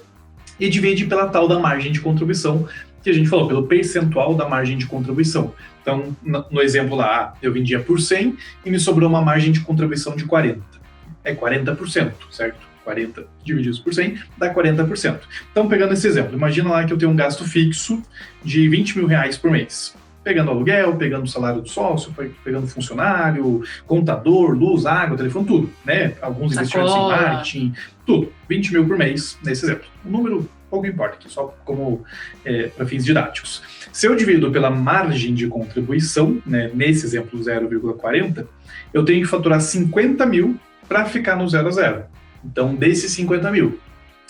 [SPEAKER 1] e divide pela tal da margem de contribuição, que a gente falou, pelo percentual da margem de contribuição. Então, no exemplo lá, eu vendia por 100 e me sobrou uma margem de contribuição de 40. É 40%, certo? 40 divididos por 100 dá 40%. Então, pegando esse exemplo, imagina lá que eu tenho um gasto fixo de 20 mil reais por mês. Pegando aluguel, pegando o salário do sócio, pegando funcionário, contador, luz, água, telefone, tudo, né? Alguns investimentos em marketing, tudo. 20 mil por mês, nesse exemplo. O número pouco importa aqui, só como para fins didáticos. Se eu divido pela margem de contribuição, né, nesse exemplo 0,40, eu tenho que faturar 50 mil para ficar no 0 a 0. Então, desses 50 mil,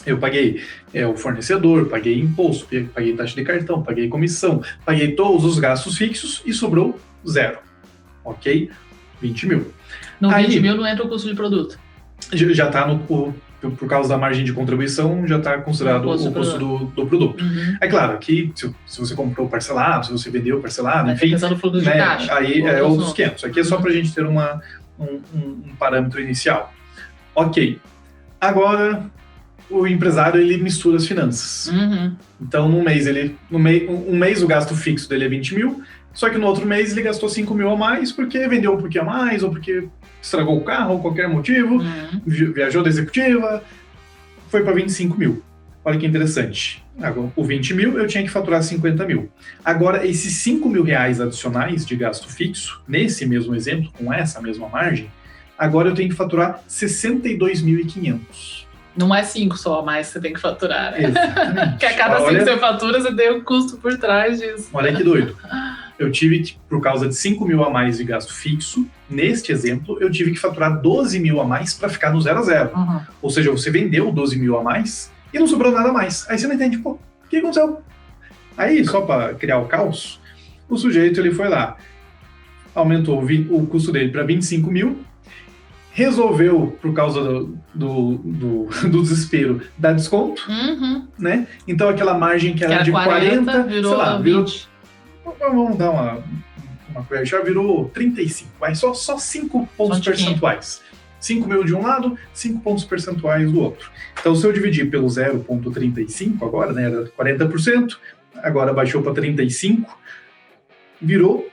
[SPEAKER 1] eu paguei o fornecedor, paguei imposto, paguei taxa de cartão, paguei comissão, paguei todos os gastos fixos e sobrou 0. Ok? 20 mil.
[SPEAKER 2] No 20 mil não entra o custo de produto.
[SPEAKER 1] Já está por causa da margem de contribuição, já está considerado o custo do produto. É claro que se você comprou parcelado, se você vendeu parcelado, enfim,
[SPEAKER 2] do fluxo de caixa,
[SPEAKER 1] aí é outros 500. Aqui é só para a gente ter um parâmetro inicial. Ok. Agora, o empresário, ele mistura as finanças. Então, um mês o gasto fixo dele é 20 mil, só que no outro mês ele gastou 5 mil a mais porque vendeu um pouquinho a mais, ou porque estragou o carro, ou qualquer motivo, viajou da executiva, foi para 25 mil. Olha que interessante. Agora, o 20 mil eu tinha que faturar 50 mil. Agora, esses 5 mil reais adicionais de gasto fixo, nesse mesmo exemplo, com essa mesma margem, agora eu tenho que faturar 62.500.
[SPEAKER 2] Não é 5 só a mais que você tem que faturar, né?
[SPEAKER 1] Exatamente.
[SPEAKER 2] Porque a cada 5 que você fatura, você tem um custo por trás disso.
[SPEAKER 1] Olha que doido. Eu tive, por causa de 5 mil a mais de gasto fixo, neste exemplo, eu tive que faturar 12 mil a mais para ficar no 0 a 0. Ou seja, você vendeu 12 mil a mais e não sobrou nada a mais. Aí você não entende, o que aconteceu? Aí, só para criar o caos, o sujeito ele foi lá, aumentou o custo dele para 25 mil, resolveu, por causa do desespero, dar desconto, né? Então aquela margem que era de 40
[SPEAKER 2] virou,
[SPEAKER 1] sei lá,
[SPEAKER 2] 20.
[SPEAKER 1] Vamos dar uma coisa, já virou 35, mas só 5 pontos percentuais. 5 mil de um lado, 5 pontos percentuais do outro. Então, se eu dividir pelo 0,35 agora, né, era 40%, agora baixou para 35%, virou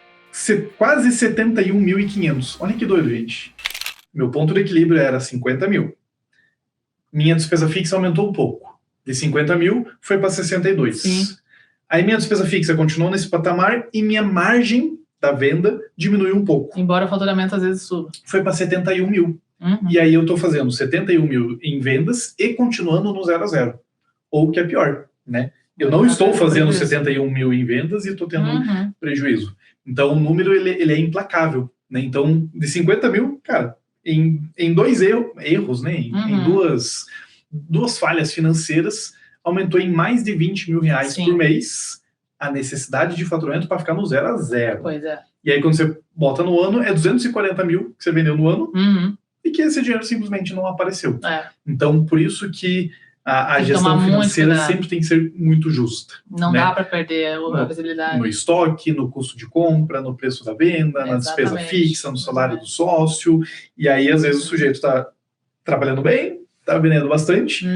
[SPEAKER 1] quase 71.500. Olha que doido, gente. Meu ponto de equilíbrio era 50 mil. Minha despesa fixa aumentou um pouco. De 50 mil, foi para 62.
[SPEAKER 2] Sim.
[SPEAKER 1] Aí minha despesa fixa continuou nesse patamar e minha margem da venda diminuiu um pouco.
[SPEAKER 2] Embora o faturamento às vezes suba.
[SPEAKER 1] Foi para 71 mil. E aí eu estou fazendo 71 mil em vendas e continuando no 0 a 0. Ou o que é pior, né? Eu não estou fazendo 71 mil em vendas e estou tendo prejuízo. Então o número ele é implacável, né? Então de 50 mil, cara, em 2 erros, né? Em duas falhas financeiras, aumentou em mais de 20 mil reais por mês a necessidade de faturamento para ficar no 0 a 0.
[SPEAKER 2] Pois é.
[SPEAKER 1] E aí quando você bota no ano, é 240 mil que você vendeu no ano, e que esse dinheiro simplesmente não apareceu. Então, por isso que a gestão financeira sempre tem que ser muito justa.
[SPEAKER 2] Não dá para perder a visibilidade.
[SPEAKER 1] No estoque, no custo de compra, no preço da venda, na despesa fixa, no salário do sócio. E aí, às vezes, o sujeito está trabalhando bem, está vendendo bastante,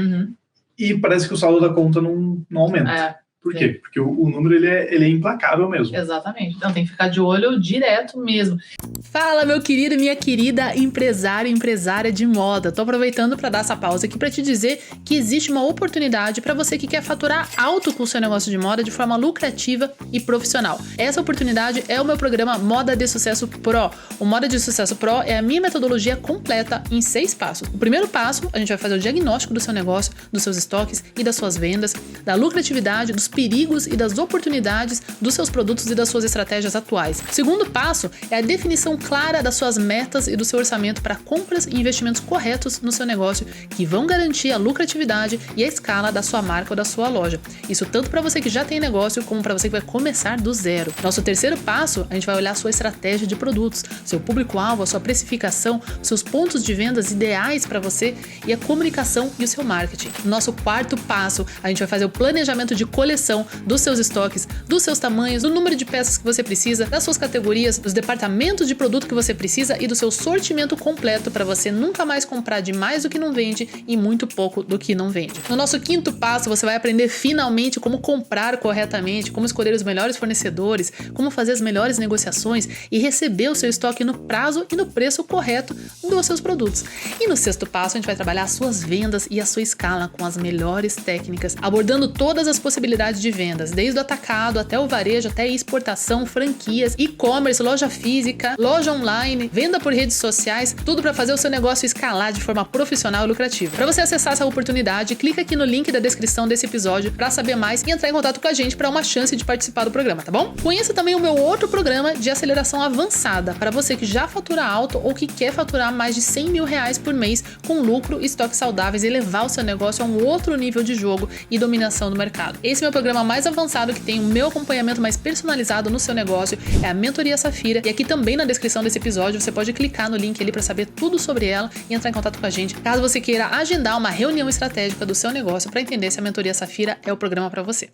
[SPEAKER 1] e parece que o saldo da conta não aumenta. Por quê? Porque o número ele é implacável mesmo.
[SPEAKER 2] Exatamente. Então tem que ficar de olho direto mesmo. Fala, meu querido e minha querida empresário e empresária de moda. Tô aproveitando para dar essa pausa aqui para te dizer que existe uma oportunidade para você que quer faturar alto com o seu negócio de moda de forma lucrativa e profissional. Essa oportunidade é o meu programa Moda de Sucesso Pro. O Moda de Sucesso Pro é a minha metodologia completa em 6 passos. O primeiro passo, a gente vai fazer o diagnóstico do seu negócio, dos seus estoques e das suas vendas, da lucratividade, dos perigos e das oportunidades dos seus produtos e das suas estratégias atuais. O segundo passo é a definição clara das suas metas e do seu orçamento para compras e investimentos corretos no seu negócio que vão garantir a lucratividade e a escala da sua marca ou da sua loja. Isso tanto para você que já tem negócio como para você que vai começar do zero. Nosso terceiro passo, a gente vai olhar a sua estratégia de produtos, seu público-alvo, a sua precificação, seus pontos de vendas ideais para você e a comunicação e o seu marketing. Nosso quarto passo, a gente vai fazer o planejamento de coleção dos seus estoques, dos seus tamanhos, do número de peças que você precisa, das suas categorias, dos departamentos de produto que você precisa e do seu sortimento completo para você nunca mais comprar de mais do que não vende e muito pouco do que não vende. No nosso quinto passo, você vai aprender finalmente como comprar corretamente, como escolher os melhores fornecedores, como fazer as melhores negociações e receber o seu estoque no prazo e no preço correto dos seus produtos. E no sexto passo, a gente vai trabalhar as suas vendas e a sua escala com as melhores técnicas, abordando todas as possibilidades de vendas, desde o atacado até o varejo, até exportação, franquias, e-commerce, loja física, loja online, venda por redes sociais, tudo para fazer o seu negócio escalar de forma profissional e lucrativa. Para você acessar essa oportunidade, clica aqui no link da descrição desse episódio para saber mais e entrar em contato com a gente para uma chance de participar do programa, tá bom? Conheça também o meu outro programa de aceleração avançada para você que já fatura alto ou que quer faturar mais de 100 mil reais por mês com lucro e estoques saudáveis e levar o seu negócio a um outro nível de jogo e dominação do mercado. Esse é o meu programa mais avançado que tem o meu acompanhamento mais personalizado no seu negócio, é a Mentoria Safira, e aqui também na descrição desse episódio você pode clicar no link ali para saber tudo sobre ela e entrar em contato com a gente, caso você queira agendar uma reunião estratégica do seu negócio para entender se a Mentoria Safira é o programa para você.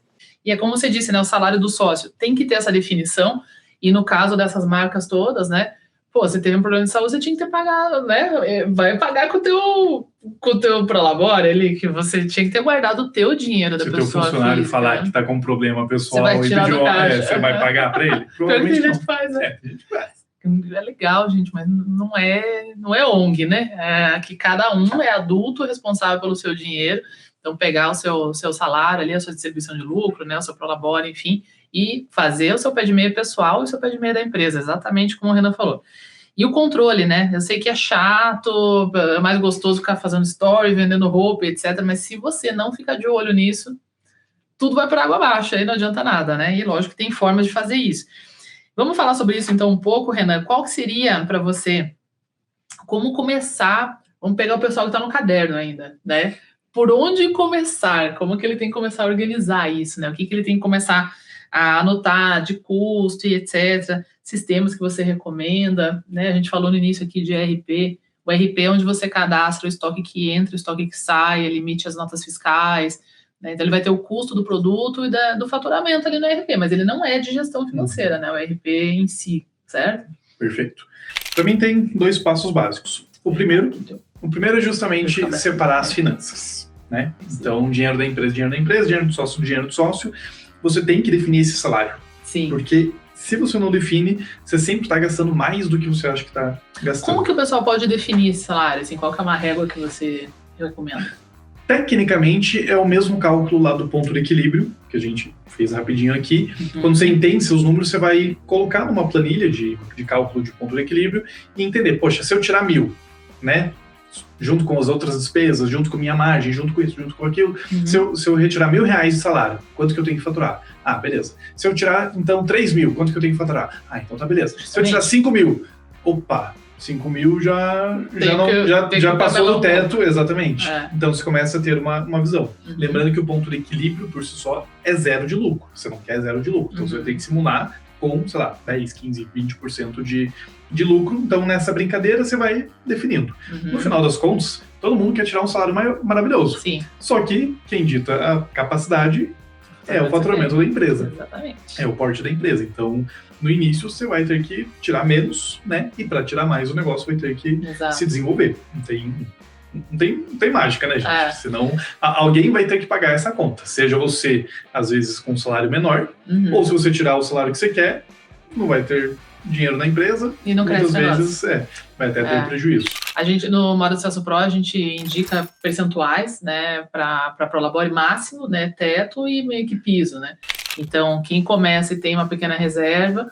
[SPEAKER 2] E é como você disse, né, o salário do sócio tem que ter essa definição, e no caso dessas marcas todas, né, pô, você teve um problema de saúde, você tinha que ter pagado, né? Vai pagar com o teu Prolabore ali, que você tinha que ter guardado o teu dinheiro da pessoa. Se o teu funcionário
[SPEAKER 1] física, falar que tá com um problema pessoal
[SPEAKER 2] e pedir
[SPEAKER 1] você vai pagar para ele?
[SPEAKER 2] Provavelmente a gente faz, né?
[SPEAKER 1] A gente faz.
[SPEAKER 2] É legal, gente, mas não é ONG, né? É que cada um é adulto responsável pelo seu dinheiro. Então, pegar o seu salário ali, a sua distribuição de lucro, né? O seu Prolabore, enfim, e fazer o seu pé de meia pessoal e o seu pé de meia da empresa, exatamente como o Renan falou. E o controle, né? Eu sei que é chato, é mais gostoso ficar fazendo story, vendendo roupa, etc. Mas se você não ficar de olho nisso, tudo vai por água abaixo, aí não adianta nada, né? E lógico que tem formas de fazer isso. Vamos falar sobre isso então um pouco, Renan. Qual que seria para você, como começar, vamos pegar o pessoal que está no caderno ainda, né? por onde começar? Como que ele tem que começar a organizar isso, né? O que ele tem que começar a anotar de custo e etc. Sistemas que você recomenda, né? A gente falou no início aqui de ERP. O ERP é onde você cadastra o estoque que entra, o estoque que sai, ele emite as notas fiscais, né? Então ele vai ter o custo do produto e do faturamento ali no ERP, mas ele não é de gestão financeira, né? O ERP em si, certo?
[SPEAKER 1] Perfeito. Para mim tem 2 passos básicos. O primeiro é justamente separar as finanças, né? Então, dinheiro da empresa, dinheiro do sócio, você tem que definir esse salário.
[SPEAKER 2] Sim.
[SPEAKER 1] Porque se você não define, você sempre está gastando mais do que você acha que está gastando.
[SPEAKER 2] Como que o pessoal pode definir esse salário? Assim, qual que é uma régua que você recomenda?
[SPEAKER 1] Tecnicamente, é o mesmo cálculo lá do ponto de equilíbrio, que a gente fez rapidinho aqui. Quando você entende seus números, você vai colocar numa planilha de cálculo de ponto de equilíbrio e entender, poxa, se eu tirar 1.000, né? Junto com as outras despesas, junto com minha margem, junto com isso, junto com aquilo. Se eu retirar R$1.000 de salário, quanto que eu tenho que faturar? Ah, beleza. Se eu tirar, então, 3.000, quanto que eu tenho que faturar? Ah, então tá beleza. Se eu tirar 5.000, opa, 5.000 já passou do teto, exatamente. Então você começa a ter uma visão. Lembrando que o ponto de equilíbrio, por si só, é 0 de lucro. Você não quer 0 de lucro. Então você vai ter que simular com, sei lá, 10, 15, 20% de lucro. Então, nessa brincadeira, você vai definindo. No final das contas, todo mundo quer tirar um salário maravilhoso.
[SPEAKER 2] Sim.
[SPEAKER 1] Só que quem dita a capacidade é o faturamento da empresa.
[SPEAKER 2] Exatamente.
[SPEAKER 1] É o porte da empresa. Então, no início, você vai ter que tirar menos, né? E para tirar mais, o negócio vai ter que se desenvolver. Não tem mágica, né, gente? Senão, alguém vai ter que pagar essa conta. Seja você, às vezes, com um salário menor, ou se você tirar o salário que você quer, não vai ter dinheiro na empresa.
[SPEAKER 2] E não cresce.
[SPEAKER 1] Muitas vezes, vai até ter prejuízo.
[SPEAKER 2] A gente, no Moda de Sucesso Pro, a gente indica percentuais, né, para Prolabore máximo, né, teto e meio que piso, né? Então, quem começa e tem uma pequena reserva,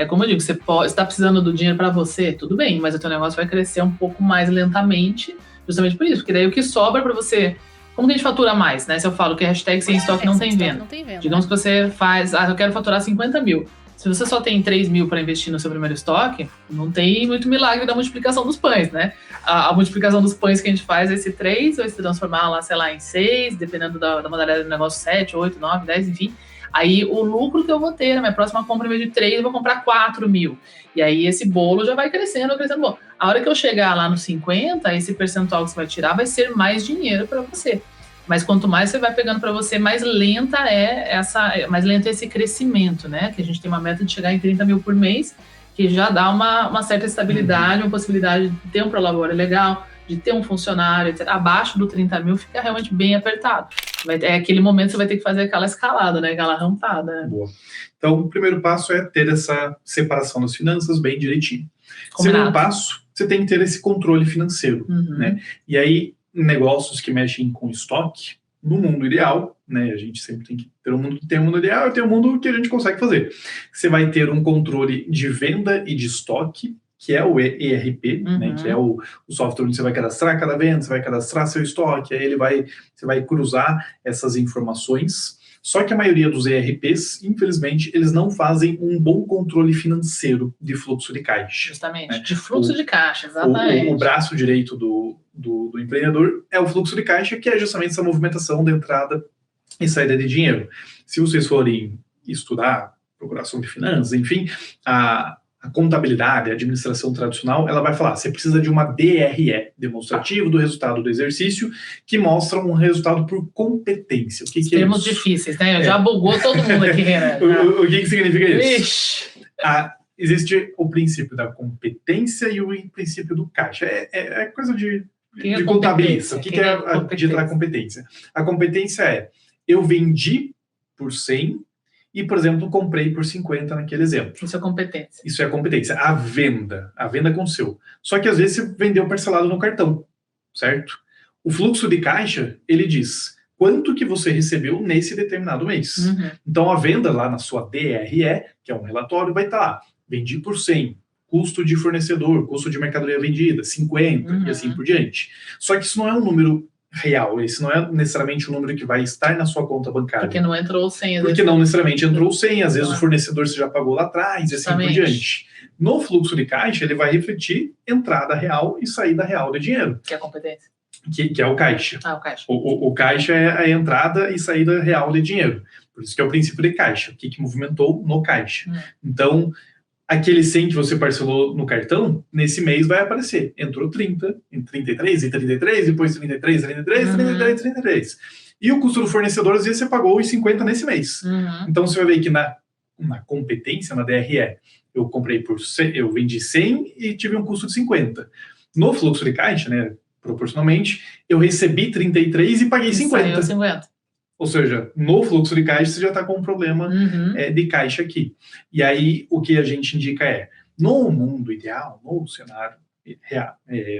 [SPEAKER 2] como eu digo, você está precisando do dinheiro para você, tudo bem, mas o teu negócio vai crescer um pouco mais lentamente, justamente por isso, porque daí o que sobra para você... Como que a gente fatura mais, né? Se eu falo que a hashtag sem estoque não tem venda. Digamos que você faz... eu quero faturar 50.000. Se você só tem 3.000 para investir no seu primeiro estoque, não tem muito milagre da multiplicação dos pães, né? A multiplicação dos pães que a gente faz, esse 3 vai se transformar lá, sei lá, em 6, dependendo da modalidade do negócio, 7, 8, 9, 10, enfim. Aí o lucro que eu vou ter na minha próxima compra, em vez de 3, eu vou comprar 4.000. E aí esse bolo já vai crescendo. Bom, a hora que eu chegar lá no 50, esse percentual que você vai tirar vai ser mais dinheiro para você. Mas quanto mais você vai pegando para você, mais lento é esse crescimento, né? Que a gente tem uma meta de chegar em 30.000 por mês, que já dá uma certa estabilidade, uma possibilidade de ter um Prolabore legal, de ter um funcionário, etc. Abaixo do 30.000 fica realmente bem apertado. É aquele momento que você vai ter que fazer aquela escalada, né? Aquela rampada. Né?
[SPEAKER 1] Boa. Então, o primeiro passo é ter essa separação das finanças bem direitinho. Segundo passo, você tem que ter esse controle financeiro, né? E aí, negócios que mexem com estoque, no mundo ideal, né? A gente sempre tem que ter um mundo que tem um mundo ideal e tem um mundo que a gente consegue fazer. Você vai ter um controle de venda e de estoque, que é o ERP, né, que é o software onde você vai cadastrar cada venda, você vai cadastrar seu estoque, aí você vai cruzar essas informações. Só que a maioria dos ERPs, infelizmente, eles não fazem um bom controle financeiro de fluxo de caixa.
[SPEAKER 2] Justamente, né? De fluxo de caixa, exatamente.
[SPEAKER 1] O braço direito do empreendedor é o fluxo de caixa, que é justamente essa movimentação de entrada e saída de dinheiro. Se vocês forem estudar, procurar sobre finanças, enfim, a contabilidade, a administração tradicional, ela vai falar, você precisa de uma DRE, demonstrativo do resultado do exercício, que mostra um resultado por competência. O que é isso?
[SPEAKER 2] Termos difíceis, né? Já bugou todo mundo aqui, né?
[SPEAKER 1] O que significa isso? Existe o princípio da competência e o princípio do caixa. É coisa de contabilista. O que é a competência? A competência é, eu vendi por 100 e, por exemplo, comprei por 50 naquele exemplo.
[SPEAKER 2] Isso é competência.
[SPEAKER 1] Isso é competência. A venda com o seu. Só que às vezes você vendeu parcelado no cartão, certo? O fluxo de caixa, ele diz quanto que você recebeu nesse determinado mês. Então a venda lá na sua DRE, que é um relatório, vai estar lá. Vendi por 100. Custo de fornecedor, custo de mercadoria vendida, 50 e assim por diante. Só que isso não é um número real, esse não é necessariamente o número que vai estar na sua conta bancária.
[SPEAKER 2] Porque não entrou 100.
[SPEAKER 1] Porque não necessariamente entrou 100, às vezes o fornecedor você já pagou lá atrás, e assim por diante. No fluxo de caixa, ele vai refletir entrada real e saída real de dinheiro.
[SPEAKER 2] Que é a competência.
[SPEAKER 1] que é o caixa.
[SPEAKER 2] O caixa.
[SPEAKER 1] O caixa é a entrada e saída real de dinheiro. Por isso que é o princípio de caixa. O que movimentou no caixa. Então, aquele 100 que você parcelou no cartão, nesse mês vai aparecer. Entrou 30, em 33, e 33, depois 33, 33, 33, 33. E o custo do fornecedor, às vezes, você pagou os 50 nesse mês. Então, você vai ver que na competência, na DRE, eu vendi 100 e tive um custo de 50. No fluxo de caixa, né, proporcionalmente, eu recebi 33 e paguei 50.
[SPEAKER 2] 50.
[SPEAKER 1] Ou seja, no fluxo de caixa você já está com um problema de caixa aqui. E aí o que a gente indica é, no mundo ideal, no cenário real,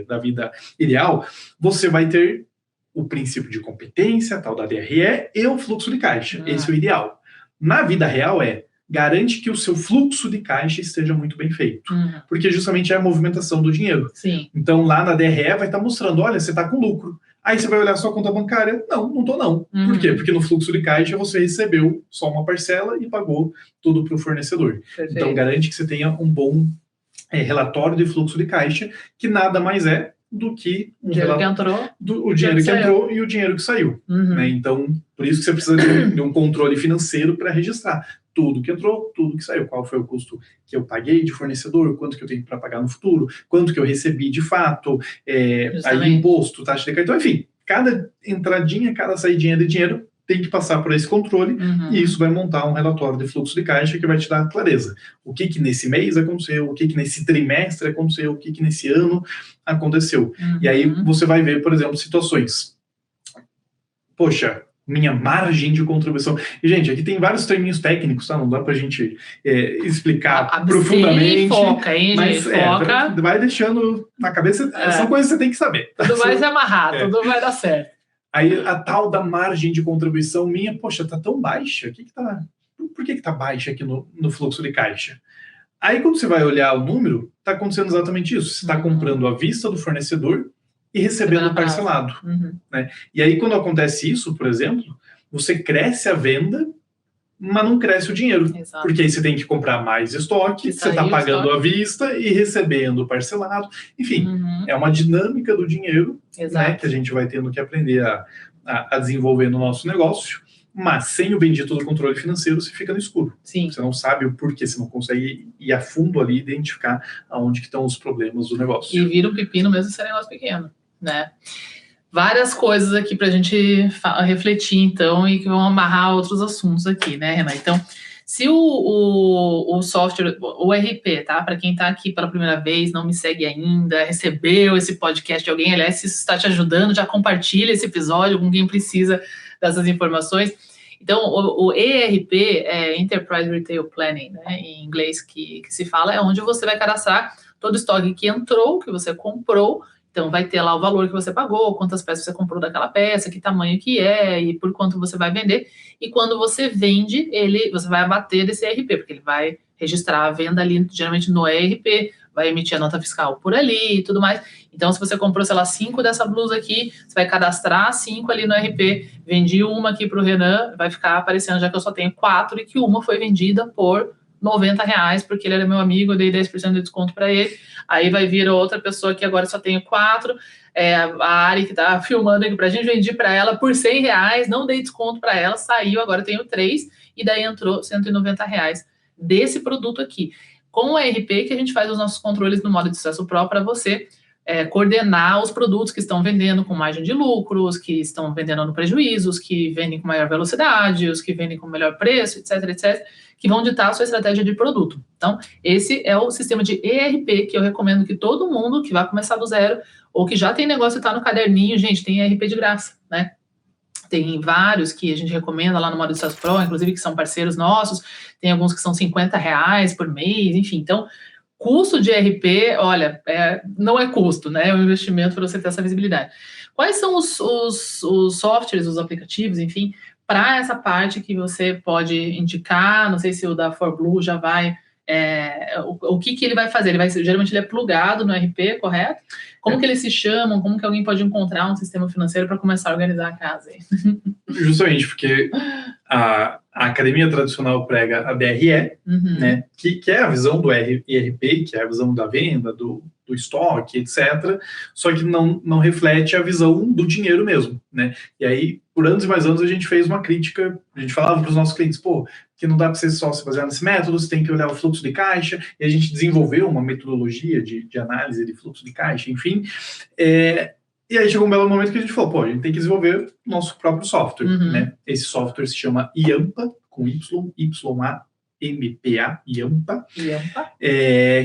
[SPEAKER 1] da vida ideal, você vai ter o princípio de competência, tal da DRE, e o fluxo de caixa. Esse é o ideal. Na vida real garante que o seu fluxo de caixa esteja muito bem feito. Porque justamente é a movimentação do dinheiro.
[SPEAKER 2] Sim.
[SPEAKER 1] Então, lá na DRE vai estar mostrando, olha, você está com lucro. Aí você vai olhar a sua conta bancária, não estou não. Por quê? Porque no fluxo de caixa você recebeu só uma parcela e pagou tudo para o fornecedor.
[SPEAKER 2] Perfeito.
[SPEAKER 1] Então, garante que você tenha um bom relatório de fluxo de caixa, que nada mais é do que
[SPEAKER 2] o dinheiro que entrou,
[SPEAKER 1] o dinheiro que entrou e o dinheiro que saiu. Né? Então, por isso que você precisa de um controle financeiro para registrar tudo que entrou, tudo que saiu, qual foi o custo que eu paguei de fornecedor, quanto que eu tenho para pagar no futuro, quanto que eu recebi de fato, aí imposto, taxa de cartão, enfim, cada entradinha, cada saidinha de dinheiro tem que passar por esse controle e isso vai montar um relatório de fluxo de caixa que vai te dar clareza. O que nesse mês aconteceu, o que nesse trimestre aconteceu, o que nesse ano aconteceu. E aí você vai ver, por exemplo, situações. Poxa, minha margem de contribuição. E, gente, aqui tem vários termos técnicos, tá? Não dá pra gente explicar profundamente.
[SPEAKER 2] Foca, hein,
[SPEAKER 1] mas,
[SPEAKER 2] gente? Foca.
[SPEAKER 1] Vai deixando na cabeça, são coisas que você tem que saber.
[SPEAKER 2] Tudo vai se amarrar, tudo vai dar certo.
[SPEAKER 1] Aí, a tal da margem de contribuição minha, poxa, tá tão baixa. Por que tá baixa aqui no fluxo de caixa? Aí, quando você vai olhar o número, tá acontecendo exatamente isso. Você está comprando à vista do fornecedor e recebendo parcelado. Né? E aí, quando acontece isso, por exemplo, você cresce a venda, mas não cresce o dinheiro.
[SPEAKER 2] Exato.
[SPEAKER 1] Porque aí você tem que comprar mais estoque, você está pagando à vista e recebendo parcelado. Enfim, é uma dinâmica do dinheiro, né, que a gente vai tendo que aprender a desenvolver no nosso negócio. Mas sem o bendito do controle financeiro, você fica no escuro.
[SPEAKER 2] Sim.
[SPEAKER 1] Você não sabe o porquê, você não consegue ir a fundo ali e identificar aonde que estão os problemas do negócio.
[SPEAKER 2] E vira um pepino mesmo se é negócio pequeno, né? Várias coisas aqui para a gente refletir, então, e que vão amarrar outros assuntos aqui, né, Renan? Então, se o software, o RP, tá? Para quem está aqui pela primeira vez, não me segue ainda, recebeu esse podcast de alguém, aliás, se isso está te ajudando, já compartilha esse episódio com quem precisa dessas informações. Então, o ERP é Enterprise Retail Planning, né, em inglês que se fala, é onde você vai cadastrar todo o estoque que entrou, que você comprou. Então, vai ter lá o valor que você pagou, quantas peças você comprou daquela peça, que tamanho que é e por quanto você vai vender. E quando você vende, você vai abater desse ERP, porque ele vai registrar a venda ali, geralmente no ERP, vai emitir a nota fiscal por ali e tudo mais. Então, se você comprou, sei lá, 5 dessa blusa aqui, você vai cadastrar 5 ali no ERP, vendi uma aqui para o Renan, vai ficar aparecendo já que eu só tenho 4 e que uma foi vendida por R$90, porque ele era meu amigo, eu dei 10% de desconto para ele. Aí vai vir outra pessoa que agora só tenho 4. A Ari, que tá filmando aqui pra gente, vendi para ela por R$100, não dei desconto para ela, saiu, agora eu tenho 3, e daí entrou R$190 desse produto aqui. Com o ERP que a gente faz os nossos controles no modo de sucesso Pro para você coordenar os produtos que estão vendendo com margem de lucro, os que estão vendendo no prejuízo, os que vendem com maior velocidade, os que vendem com melhor preço, etc, etc, que vão ditar a sua estratégia de produto. Então, esse é o sistema de ERP que eu recomendo que todo mundo que vai começar do zero ou que já tem negócio e está no caderninho, gente, tem ERP de graça, né? Tem vários que a gente recomenda lá no modo de sucesso Pro, inclusive que são parceiros nossos, tem alguns que são R$50 por mês, enfim, então custo de ERP, olha, não é custo, né? É um investimento para você ter essa visibilidade. Quais são os softwares, os aplicativos, enfim, para essa parte que você pode indicar? Não sei se o da ForBlue já vai... o que ele vai fazer? Geralmente ele é plugado no ERP, correto? Como que eles se chamam? Como que alguém pode encontrar um sistema financeiro para começar a organizar a casa?
[SPEAKER 1] Justamente porque a academia tradicional prega a DRE, né, que é a visão do ERP, que é a visão da venda, do do estoque, etc. Só que não reflete a visão do dinheiro mesmo, né? E aí, por anos e mais anos, a gente fez uma crítica, a gente falava para os nossos clientes, que não dá para você só se basear nesse método, você tem que olhar o fluxo de caixa, e a gente desenvolveu uma metodologia de análise de fluxo de caixa, enfim. E aí chegou um belo momento que a gente falou, a gente tem que desenvolver nosso próprio software, né? Esse software se chama Yampa, com Y-A-M-P-A, Yampa,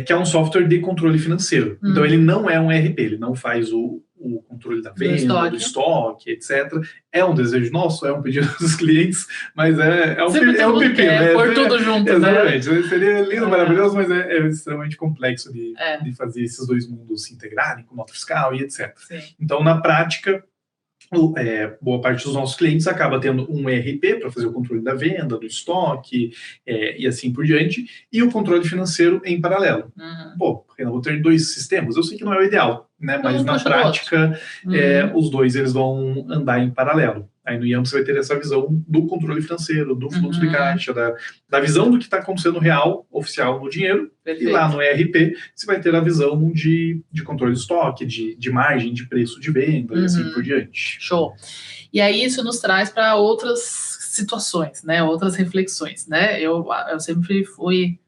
[SPEAKER 1] que é um software de controle financeiro. Então ele não é um ERP, ele não faz o controle da venda, do estoque, etc. É um desejo nosso, é um pedido dos clientes, mas é um pepino, né?
[SPEAKER 2] Pôr tudo junto,
[SPEAKER 1] exatamente, né? Seria lindo, maravilhoso, mas é extremamente complexo de fazer esses dois mundos se integrarem, com nota fiscal e etc.
[SPEAKER 2] Sim.
[SPEAKER 1] Então, na prática, boa parte dos nossos clientes acaba tendo um ERP para fazer o controle da venda, do estoque e assim por diante, e o controle financeiro em paralelo. Renan, vou ter 2 sistemas, eu sei que não é o ideal, né? Mas na prática, os dois eles vão andar em paralelo. Aí no Yampa você vai ter essa visão do controle financeiro, do fluxo de caixa, da visão do que está acontecendo real, oficial no dinheiro. Perfeito. E lá no ERP você vai ter a visão de controle de estoque, de margem, de preço de venda e assim por diante.
[SPEAKER 2] Show. E aí isso nos traz para outras situações, né? Outras reflexões, né? Eu sempre fui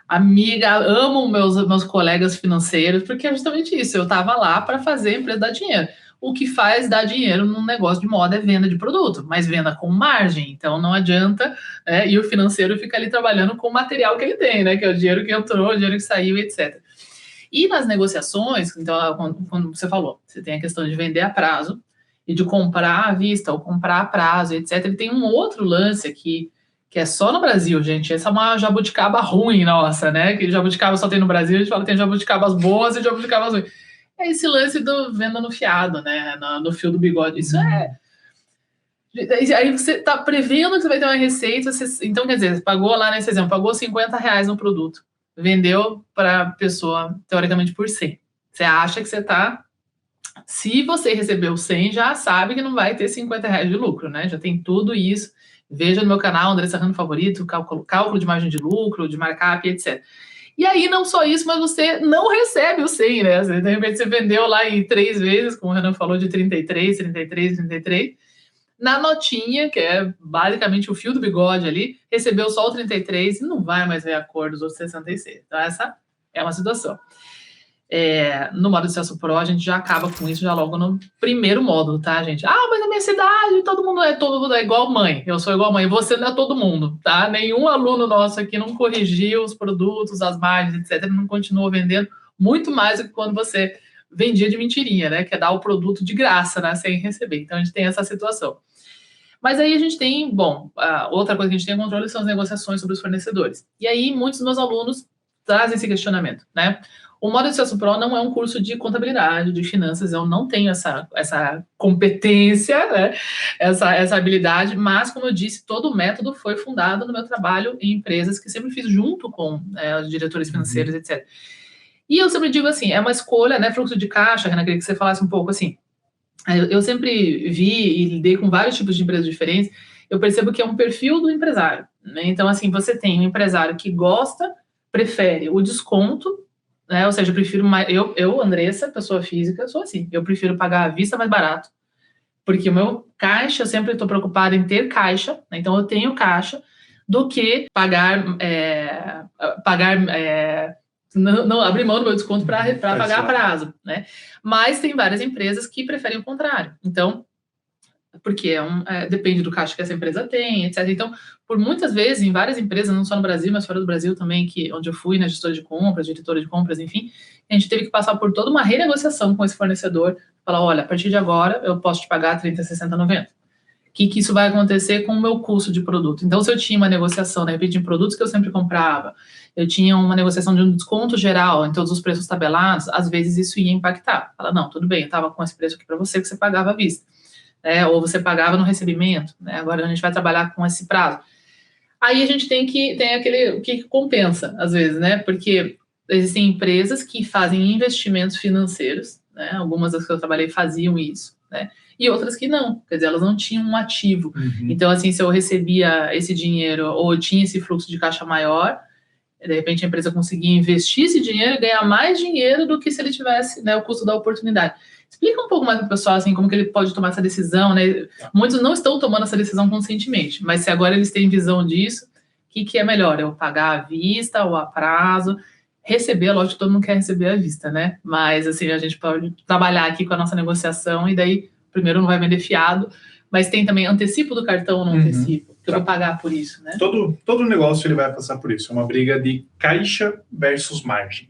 [SPEAKER 2] amiga, amo meus colegas financeiros, porque é justamente isso, eu estava lá para fazer a empresa dar dinheiro. O que faz dar dinheiro num negócio de moda é venda de produto, mas venda com margem, então não adianta, e o financeiro fica ali trabalhando com o material que ele tem, né, que é o dinheiro que entrou, o dinheiro que saiu, etc. E nas negociações, então, quando você falou, você tem a questão de vender a prazo e de comprar à vista ou comprar a prazo, etc. Ele tem um outro lance aqui, que é só no Brasil, gente. Essa é uma jabuticaba ruim nossa, né? Que jabuticaba só tem no Brasil, a gente fala que tem jabuticabas boas e jabuticabas ruins. É esse lance do venda no fiado, né? No fio do bigode. Isso Aí você tá prevendo que você vai ter uma receita, então, quer dizer, você pagou lá nesse exemplo, pagou R$50 no produto, vendeu para a pessoa, teoricamente, por 100. Você acha que você tá... Se você recebeu 100, já sabe que não vai ter R$50 de lucro, né? Já tem tudo isso. Veja no meu canal, André Serrano Favorito, cálculo de margem de lucro, de markup, etc. E aí, não só isso, mas você não recebe o 100, né? De repente, você vendeu lá em 3 vezes, como o Renan falou, de 33, 33, 33. Na notinha, que é basicamente o fio do bigode ali, recebeu só o 33 e não vai mais ver a cor dos outros 66. Então, essa é uma situação. No módulo de Sucesso Pro, a gente já acaba com isso já logo no primeiro módulo, tá, gente? Mas na minha cidade todo mundo é igual mãe. Eu sou igual mãe. Você não é todo mundo, tá? Nenhum aluno nosso aqui não corrigiu os produtos, as margens, etc. Não continuou vendendo muito mais do que quando você vendia de mentirinha, né? Que é dar o produto de graça, né? Sem receber. Então, a gente tem essa situação. Mas aí a gente tem, outra coisa que a gente tem controle são as negociações sobre os fornecedores. E aí, muitos dos meus alunos trazem esse questionamento, né? O Módulo de Sucesso Pro não é um curso de contabilidade, de finanças, eu não tenho essa competência, né? essa habilidade, mas, como eu disse, todo o método foi fundado no meu trabalho em empresas que sempre fiz junto com os diretores financeiros, etc. E eu sempre digo assim, é uma escolha, né? Fluxo de caixa, Renan, queria que você falasse um pouco assim. Eu sempre vi e lidei com vários tipos de empresas diferentes, eu percebo que é um perfil do empresário, né? Então, assim, você tem um empresário que prefere o desconto, né? Ou seja, eu prefiro eu, Andressa, pessoa física, sou assim. Eu prefiro pagar à vista mais barato, porque o meu caixa, eu sempre estou preocupada em ter caixa, né? Então eu tenho caixa, do que não abrir mão do meu desconto para pagar a prazo, né? Mas tem várias empresas que preferem o contrário. Então, porque depende do caixa que essa empresa tem, etc. Então, por muitas vezes, em várias empresas, não só no Brasil, mas fora do Brasil também, onde eu fui, na gestora de compras, diretora de compras, enfim, a gente teve que passar por toda uma renegociação com esse fornecedor, falar, olha, a partir de agora, eu posso te pagar 30, 60, 90. O que isso vai acontecer com o meu custo de produto? Então, se eu tinha uma negociação, de repente, em produtos que eu sempre comprava, eu tinha uma negociação de um desconto geral em todos os preços tabelados, às vezes isso ia impactar. Fala, não, tudo bem, eu estava com esse preço aqui para você, que você pagava à vista. Ou você pagava no recebimento, né? Agora a gente vai trabalhar com esse prazo. Aí a gente tem aquele que compensa, às vezes, né? Porque existem empresas que fazem investimentos financeiros, né? Algumas das que eu trabalhei faziam isso, né? E outras que não, quer dizer, elas não tinham um ativo. Então, assim, se eu recebia esse dinheiro ou eu tinha esse fluxo de caixa maior, de repente a empresa conseguir investir esse dinheiro e ganhar mais dinheiro do que se ele tivesse, né, o custo da oportunidade. Explica um pouco mais para o pessoal, assim, como que ele pode tomar essa decisão, né? Muitos não estão tomando essa decisão conscientemente, mas se agora eles têm visão disso, o que é melhor? Eu pagar à vista ou a prazo? Receber, lógico que todo mundo quer receber à vista, né? Mas, assim, a gente pode trabalhar aqui com a nossa negociação e daí, primeiro, não vai vender fiado, mas tem também antecipo do cartão ou não antecipo, que eu vou pagar por isso, né?
[SPEAKER 1] Todo negócio ele vai passar por isso. É uma briga de caixa versus margem.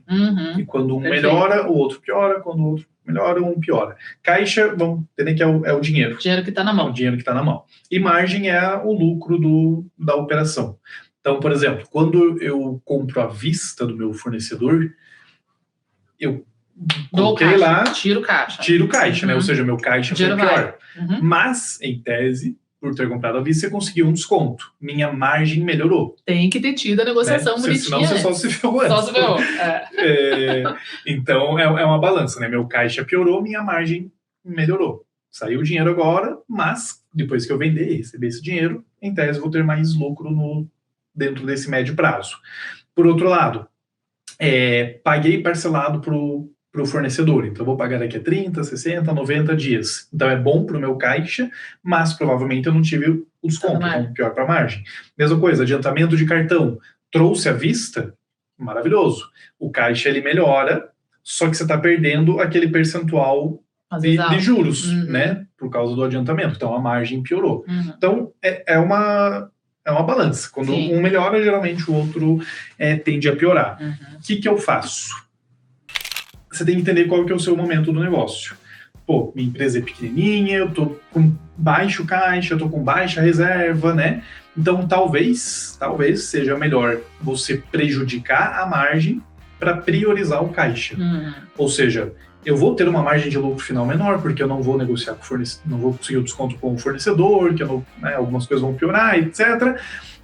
[SPEAKER 1] E quando um melhora, o outro piora. Quando o outro melhora, um piora. Caixa, vamos entender que é o dinheiro.
[SPEAKER 2] O dinheiro que está na mão.
[SPEAKER 1] É o dinheiro que está na mão. E margem é o lucro da operação. Então, por exemplo, quando eu compro à vista do meu fornecedor, eu coloquei lá...
[SPEAKER 2] Tiro caixa.
[SPEAKER 1] Tiro caixa, né? Ou seja, meu caixa foi pior.
[SPEAKER 2] Uhum.
[SPEAKER 1] Mas, em tese, por ter comprado à vista, você conseguiu um desconto. Minha margem melhorou.
[SPEAKER 2] Tem que ter tido a negociação bonitinha.
[SPEAKER 1] Senão você só se ferrou antes.
[SPEAKER 2] Só se ferrou.
[SPEAKER 1] Então, é uma balança, né? Meu caixa piorou, minha margem melhorou. Saiu o dinheiro agora, mas depois que eu vender e receber esse dinheiro, em tese, vou ter mais lucro dentro desse médio prazo. Por outro lado, paguei parcelado para o fornecedor. Então, eu vou pagar daqui a 30, 60, 90 dias. Então, é bom para o meu caixa, mas provavelmente eu não tive o desconto, então pior para a margem. Mesma coisa, adiantamento de cartão. Trouxe à vista, maravilhoso. O caixa, ele melhora, só que você está perdendo aquele percentual de juros, né? Por causa do adiantamento. Então, a margem piorou. Então, é uma balança. Quando um melhora, geralmente o outro tende a piorar. O que eu faço? Você tem que entender qual que é o seu momento do negócio. Pô, minha empresa é pequenininha, eu tô com baixo caixa, eu tô com baixa reserva, né? Então, talvez seja melhor você prejudicar a margem para priorizar o caixa. Ou seja, eu vou ter uma margem de lucro final menor, porque eu não vou negociar com o fornecedor, não vou conseguir o desconto com o fornecedor, que algumas coisas vão piorar, etc.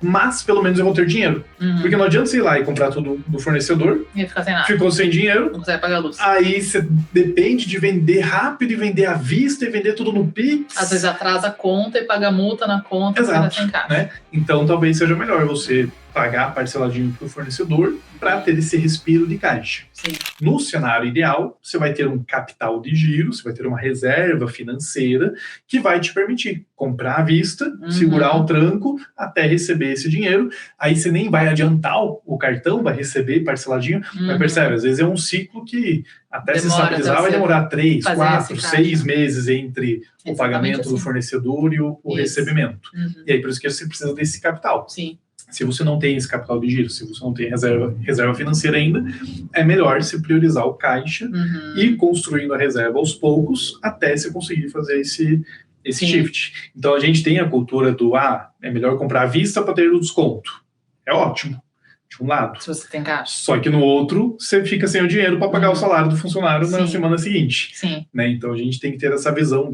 [SPEAKER 1] Mas, pelo menos, eu vou ter dinheiro. Porque não adianta você ir lá e comprar tudo do fornecedor.
[SPEAKER 2] E ficar sem nada.
[SPEAKER 1] Ficou sem dinheiro.
[SPEAKER 2] Não consegue pagar a luz.
[SPEAKER 1] Aí você depende de vender rápido e vender à vista e vender tudo no Pix.
[SPEAKER 2] Às vezes atrasa a conta e paga multa na conta.
[SPEAKER 1] Exato. Né? Então, talvez seja melhor você pagar parceladinho para o fornecedor para ter esse respiro de caixa.
[SPEAKER 2] Sim.
[SPEAKER 1] No cenário ideal, você vai ter um capital de giro, você vai ter uma reserva financeira que vai te permitir comprar à vista, segurar o tranco até receber esse dinheiro. Aí você nem vai adiantar o cartão, vai receber parceladinho, mas percebe, às vezes é um ciclo que até se estabilizar vai demorar 3, 4, 6 meses entre o pagamento do fornecedor e o recebimento. E aí por isso que você precisa desse capital.
[SPEAKER 2] Sim.
[SPEAKER 1] Se você não tem esse capital de giro, se você não tem reserva financeira ainda, é melhor se priorizar o caixa e ir construindo a reserva aos poucos até você conseguir fazer esse shift. Então a gente tem a cultura do é melhor comprar à vista para ter o desconto. É ótimo, de um lado.
[SPEAKER 2] Se você tem caixa.
[SPEAKER 1] Só que no outro, você fica sem o dinheiro para pagar o salário do funcionário na semana seguinte.
[SPEAKER 2] Sim.
[SPEAKER 1] Né? Então a gente tem que ter essa visão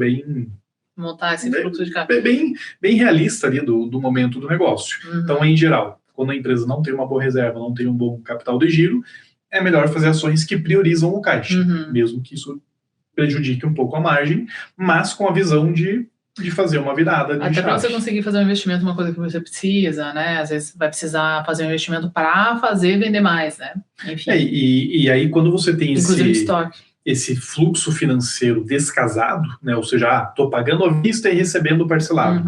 [SPEAKER 2] montar esse fluxo de caixa.
[SPEAKER 1] Bem realista ali do momento do negócio. Então, em geral, quando a empresa não tem uma boa reserva, não tem um bom capital de giro, é melhor fazer ações que priorizam o caixa, mesmo que isso prejudique um pouco a margem, mas com a visão de fazer uma virada de
[SPEAKER 2] Até para
[SPEAKER 1] chave.
[SPEAKER 2] você conseguir fazer um investimento, uma coisa que você precisa, né? Às vezes vai precisar fazer um investimento para vender mais, né? Enfim.
[SPEAKER 1] E aí, quando você tem
[SPEAKER 2] estoque.
[SPEAKER 1] Esse fluxo financeiro descasado, né? Ou seja, estou pagando à vista e recebendo parcelado.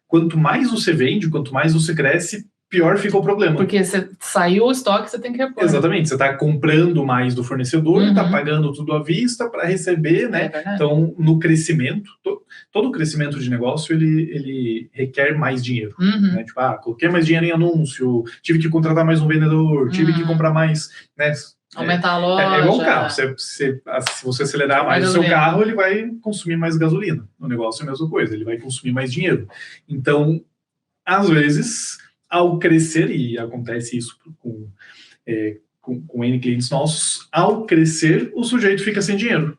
[SPEAKER 1] Quanto mais você vende, quanto mais você cresce, pior fica o problema.
[SPEAKER 2] Porque você saiu o estoque, você tem que repor.
[SPEAKER 1] Exatamente, você está comprando mais do fornecedor, está pagando tudo à vista para receber, né? Então, no crescimento, todo crescimento de negócio, ele requer mais dinheiro. Né? Tipo, coloquei mais dinheiro em anúncio, tive que contratar mais um vendedor, tive que comprar mais, né?
[SPEAKER 2] Aumentar a loja.
[SPEAKER 1] É igual um carro. Se você acelerar mais o seu carro, ele vai consumir mais gasolina. No negócio é a mesma coisa, ele vai consumir mais dinheiro. Então, às vezes, ao crescer, e acontece isso com N clientes nossos, ao crescer, o sujeito fica sem dinheiro.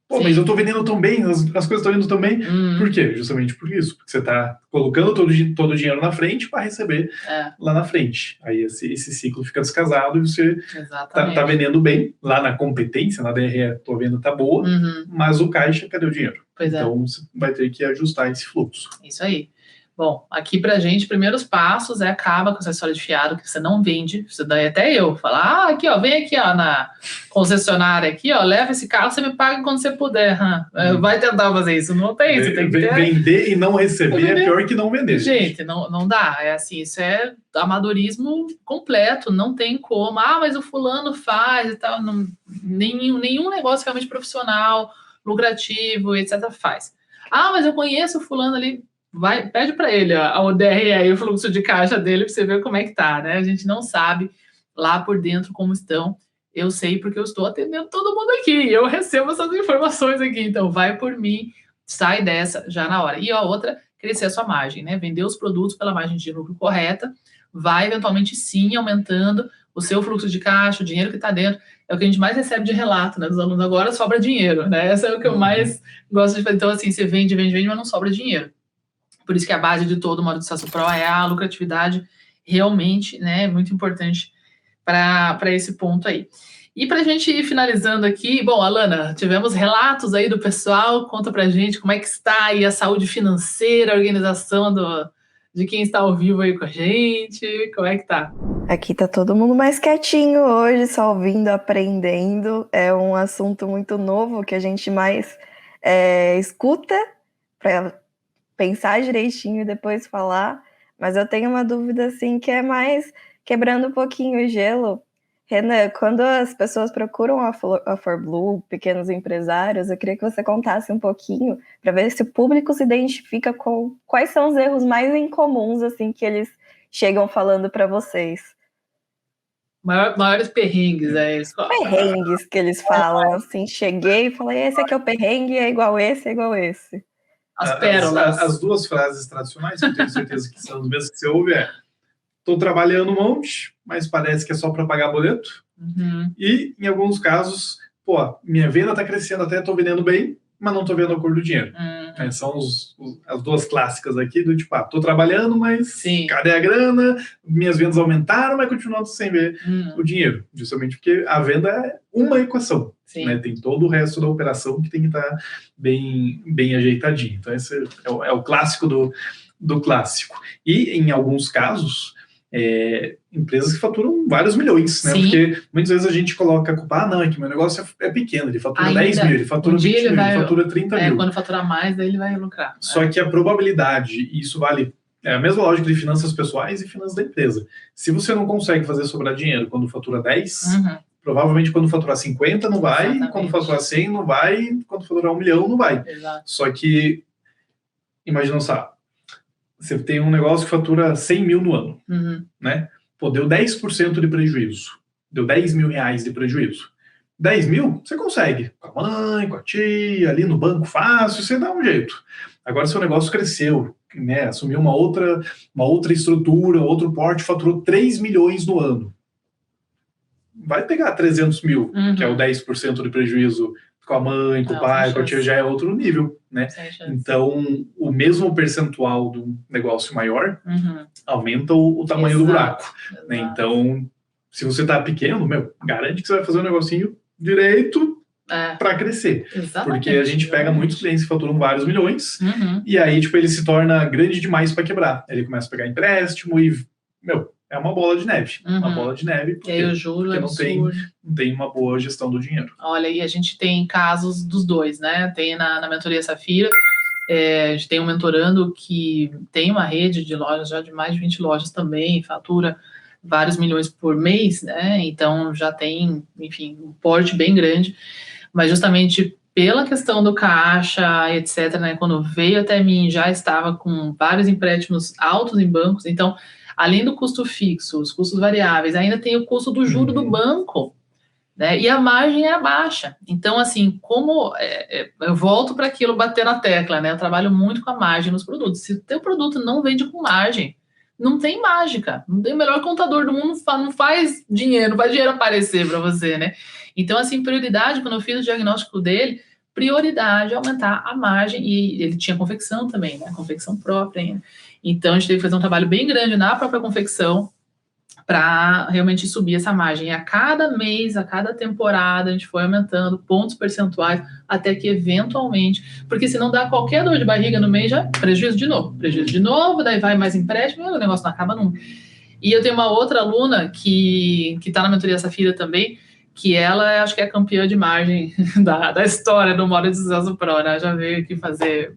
[SPEAKER 1] Pô, mas eu estou vendendo tão bem, as coisas estão indo tão bem. Por quê? Justamente por isso. Porque você está colocando todo o dinheiro na frente para receber lá na frente. Aí esse ciclo fica descasado e você está vendendo bem. Lá na competência, na DRE, a venda está boa, mas o caixa, cadê o dinheiro? Então você vai ter que ajustar esse fluxo.
[SPEAKER 2] Isso aí. Bom, aqui pra gente, primeiros passos acaba com essa história de fiado que você não vende. Isso daí até eu falar, aqui, ó, vem aqui, ó, na concessionária aqui, ó, leva esse carro, você me paga quando você puder. Vai tentar fazer isso, não tem isso. Tem que ter...
[SPEAKER 1] Vender e não receber é pior que não vender.
[SPEAKER 2] Gente, não dá. É assim, isso é amadorismo completo, não tem como. Mas o fulano faz e tal. Não, nenhum negócio realmente profissional, lucrativo, etc. faz. Mas eu conheço o fulano ali. Pede para ele o DRE, o fluxo de caixa dele, para você ver como é que tá, né? A gente não sabe lá por dentro como estão. Eu sei porque eu estou atendendo todo mundo aqui. Eu recebo essas informações aqui. Então, vai por mim, sai dessa já na hora. E a outra, crescer a sua margem, né? Vender os produtos pela margem de lucro correta, vai eventualmente sim aumentando o seu fluxo de caixa, o dinheiro que está dentro. É o que a gente mais recebe de relato, né? Dos alunos agora, sobra dinheiro, né? Essa é o que eu mais gosto de fazer. Então, assim, você vende, mas não sobra dinheiro. Por isso que a base de todo o modo de Sasso Pro é a lucratividade realmente, né? Muito importante para esse ponto aí. E para a gente ir finalizando aqui, bom, Alana, tivemos relatos aí do pessoal, conta para a gente como é que está aí a saúde financeira, a organização de quem está ao vivo aí com a gente, como é que tá?
[SPEAKER 3] Aqui tá todo mundo mais quietinho hoje, só ouvindo, aprendendo, é um assunto muito novo que a gente mais escuta para pensar direitinho e depois falar, mas eu tenho uma dúvida assim que é mais quebrando um pouquinho o gelo. Renan, quando as pessoas procuram a ForBlue, pequenos empresários, eu queria que você contasse um pouquinho para ver se o público se identifica com quais são os erros mais incomuns assim que eles chegam falando para vocês.
[SPEAKER 2] Maiores perrengues,
[SPEAKER 3] Perrengues que eles falam, assim, cheguei e falei, esse aqui é o perrengue, é igual esse.
[SPEAKER 2] As pérolas.
[SPEAKER 1] As duas frases tradicionais, que eu tenho certeza que são as mesmas que você ouve, estou trabalhando um monte, mas parece que é só para pagar boleto. E, em alguns casos, minha venda está crescendo até, estou vendendo bem, mas não estou vendo a cor do dinheiro. São as duas clássicas aqui do tipo, estou trabalhando, mas cadê a grana? Minhas vendas aumentaram, mas continuando sem ver o dinheiro. Justamente porque a venda é uma equação. Né? Tem todo o resto da operação que tem que estar bem ajeitadinho. Então, esse é o clássico do clássico. E, em alguns casos, empresas que faturam vários milhões, né? Porque muitas vezes a gente coloca a culpa, não, é que meu negócio é pequeno, ele fatura 10 mil, ele fatura 20 mil, ele fatura 30 mil.
[SPEAKER 2] Quando faturar mais, daí ele vai lucrar.
[SPEAKER 1] Só que a probabilidade, e isso vale, é a mesma lógica de finanças pessoais e finanças da empresa. Se você não consegue fazer sobrar dinheiro quando fatura 10, provavelmente quando faturar 50 não vai, quando faturar 100 não vai, quando faturar 1 milhão não vai. Só que, imagina só, você tem um negócio que fatura 100 mil no ano, né? Deu 10% de prejuízo. Deu 10 mil reais de prejuízo. 10 mil, você consegue. Com a mãe, com a tia, ali no banco fácil, você dá um jeito. Agora, seu negócio cresceu, né? Assumiu uma outra estrutura, outro porte, faturou 3 milhões no ano. Vai pegar 300 mil, que é o 10% de prejuízo com a mãe, com o pai, com a tia, já é outro nível, né? Então, o mesmo percentual do negócio maior aumenta o tamanho do buraco. Né? Então, se você tá pequeno, garante que você vai fazer um negocinho direito para crescer. Porque a gente pega muitos clientes que faturam vários milhões e aí, ele se torna grande demais para quebrar. Ele começa a pegar empréstimo e, é uma bola de neve. Uma bola de neve porque não tem uma boa gestão do dinheiro.
[SPEAKER 2] Olha, e a gente tem casos dos dois, né? Tem na mentoria Safira, a gente tem um mentorando que tem uma rede de lojas, já de mais de 20 lojas também, fatura vários milhões por mês, né? Então já tem, enfim, um porte bem grande, mas justamente pela questão do caixa, etc., né? Quando veio até mim, já estava com vários empréstimos altos em bancos, então além do custo fixo, os custos variáveis, ainda tem o custo do juro do banco, né? E a margem é baixa. Então, assim, como eu volto para aquilo, bater na tecla, né? Eu trabalho muito com a margem nos produtos. Se o teu produto não vende com margem, não tem mágica. Não tem o melhor contador do mundo, não faz dinheiro, não faz dinheiro aparecer para você, né? Então, assim, prioridade, quando eu fiz o diagnóstico dele, prioridade é aumentar a margem, e ele tinha confecção também, né? Confecção própria ainda. Então, a gente teve que fazer um trabalho bem grande na própria confecção, para realmente subir essa margem. E a cada mês, a cada temporada, a gente foi aumentando pontos percentuais até que eventualmente, porque se não dá qualquer dor de barriga no mês, já prejuízo de novo, daí vai mais empréstimo, o negócio não acaba nunca. E eu tenho uma outra aluna que está na mentoria Safira também, que ela acho que é campeã de margem da história do Modo de Sucesso Pro, né? Já veio aqui fazer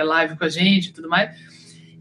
[SPEAKER 2] live com a gente e tudo mais.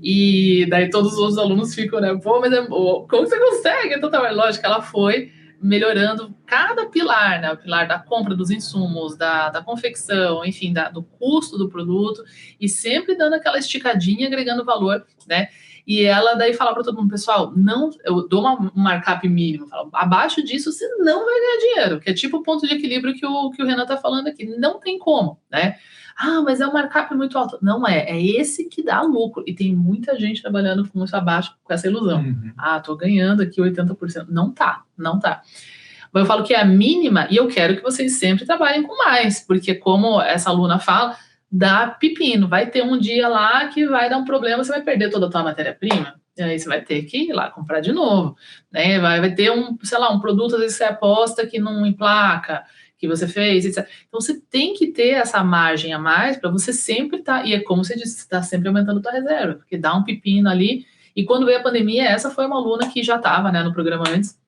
[SPEAKER 2] E daí todos os outros alunos ficam, né? Pô, mas como você consegue? Então, lógico, ela foi melhorando cada pilar, né? O pilar da compra dos insumos, da confecção, enfim, do custo do produto, e sempre dando aquela esticadinha, agregando valor, né? E ela daí fala para todo mundo, pessoal, não, eu dou um markup mínimo, falo, abaixo disso você não vai ganhar dinheiro, que é tipo o ponto de equilíbrio que o Renan tá falando aqui, não tem como, né? Ah, mas é um markup muito alto. Não é esse que dá lucro. E tem muita gente trabalhando com isso abaixo, com essa ilusão.
[SPEAKER 1] Uhum.
[SPEAKER 2] Ah, tô ganhando aqui 80%. Não tá. Mas eu falo que é a mínima e eu quero que vocês sempre trabalhem com mais, porque como essa aluna fala, dá pepino. Vai ter um dia lá que vai dar um problema, você vai perder toda a tua matéria-prima. E aí você vai ter que ir lá comprar de novo. Né? Vai ter um produto, às vezes você aposta que não emplaca, que você fez, etc. Então, você tem que ter essa margem a mais para você sempre estar, e é como você disse, você está sempre aumentando a tua reserva, porque dá um pepino ali, e quando veio a pandemia, essa foi uma aluna que já estava, né, no programa antes,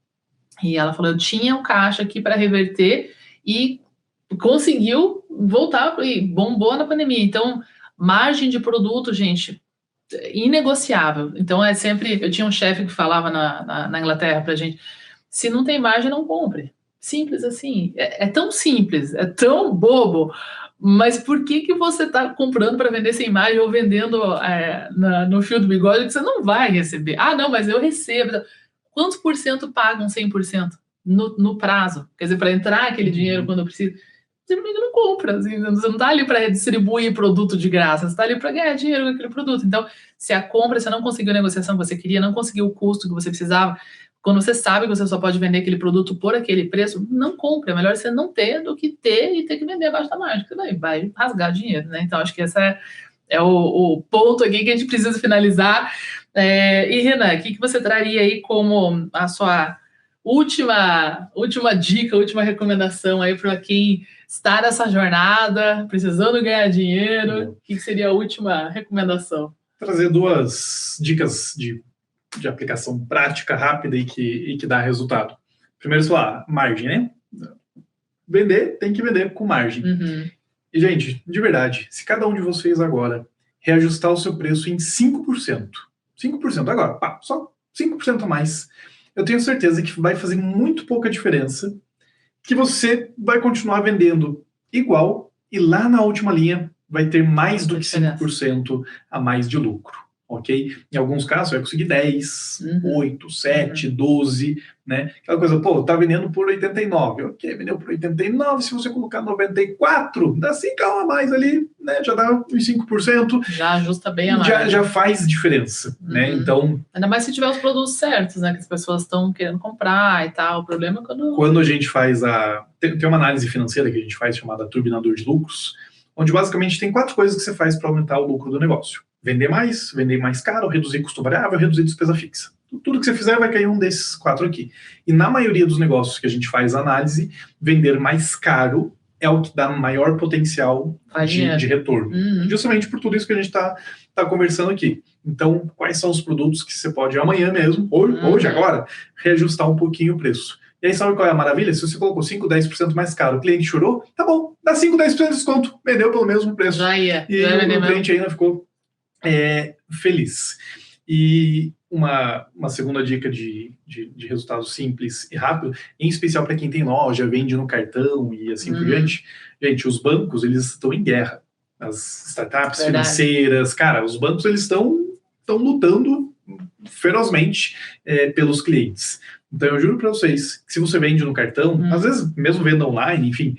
[SPEAKER 2] e ela falou, eu tinha um caixa aqui para reverter, e conseguiu voltar, e bombou na pandemia. Então, margem de produto, gente, inegociável. Então, eu tinha um chefe que falava na Inglaterra pra gente, se não tem margem, não compre. Simples assim, é tão simples, é tão bobo, mas por que você está comprando para vender sem margem ou vendendo no fio do bigode que você não vai receber? Ah, não, mas eu recebo. Quantos por cento pagam 100% no prazo? Quer dizer, para entrar aquele dinheiro quando eu preciso, você não compra, assim, você não está ali para distribuir produto de graça, você está ali para ganhar dinheiro com aquele produto. Então, se a compra, você não conseguiu a negociação que você queria, não conseguiu o custo que você precisava, quando você sabe que você só pode vender aquele produto por aquele preço, não compre. É melhor você não ter do que ter e ter que vender abaixo da margem, porque daí vai rasgar dinheiro, né? Então, acho que esse é o ponto aqui que a gente precisa finalizar. E, Renan, o que você traria aí como a sua última dica, última recomendação aí para quem está nessa jornada, precisando ganhar dinheiro? O que seria a última recomendação?
[SPEAKER 1] Trazer 2 dicas de aplicação prática, rápida e que dá resultado. Primeiro, margem, né? Vender, tem que vender com margem.
[SPEAKER 2] Uhum.
[SPEAKER 1] E, gente, de verdade, se cada um de vocês agora reajustar o seu preço em 5%, 5% agora, só 5% a mais, eu tenho certeza que vai fazer muito pouca diferença, que você vai continuar vendendo igual e lá na última linha vai ter mais do que 5% a mais de lucro. Ok? Em alguns casos vai conseguir 10, 8, 7, 12, né? Aquela coisa, tá vendendo por 89, ok, vendeu por 89, se você colocar 94, dá 5 a mais ali, né? Já dá uns 5%.
[SPEAKER 2] Já ajusta bem a margem.
[SPEAKER 1] Já faz diferença, né? Então...
[SPEAKER 2] Ainda mais se tiver os produtos certos, né? Que as pessoas estão querendo comprar e tal. O problema é
[SPEAKER 1] quando a gente faz tem uma análise financeira que a gente faz chamada turbinador de lucros, onde basicamente tem 4 coisas que você faz para aumentar o lucro do negócio. Vender mais caro, reduzir custo variável, reduzir despesa fixa. Tudo que você fizer vai cair um desses 4 aqui. E na maioria dos negócios que a gente faz análise, vender mais caro é o que dá maior potencial de retorno. Justamente por tudo isso que a gente está conversando aqui. Então, quais são os produtos que você pode amanhã mesmo, hoje, agora, reajustar um pouquinho o preço. E aí, sabe qual é a maravilha? Se você colocou 5, 10% mais caro, o cliente chorou, tá bom, dá 5, 10% de desconto, vendeu pelo mesmo preço. E o cliente ainda ficou feliz. E uma segunda dica de resultado simples e rápido, em especial para quem tem loja, vende no cartão e assim por diante. Gente, os bancos, eles estão em guerra. As startups financeiras, cara, os bancos, eles estão lutando ferozmente pelos clientes. Então, eu juro para vocês, que se você vende no cartão, às vezes mesmo venda online, enfim,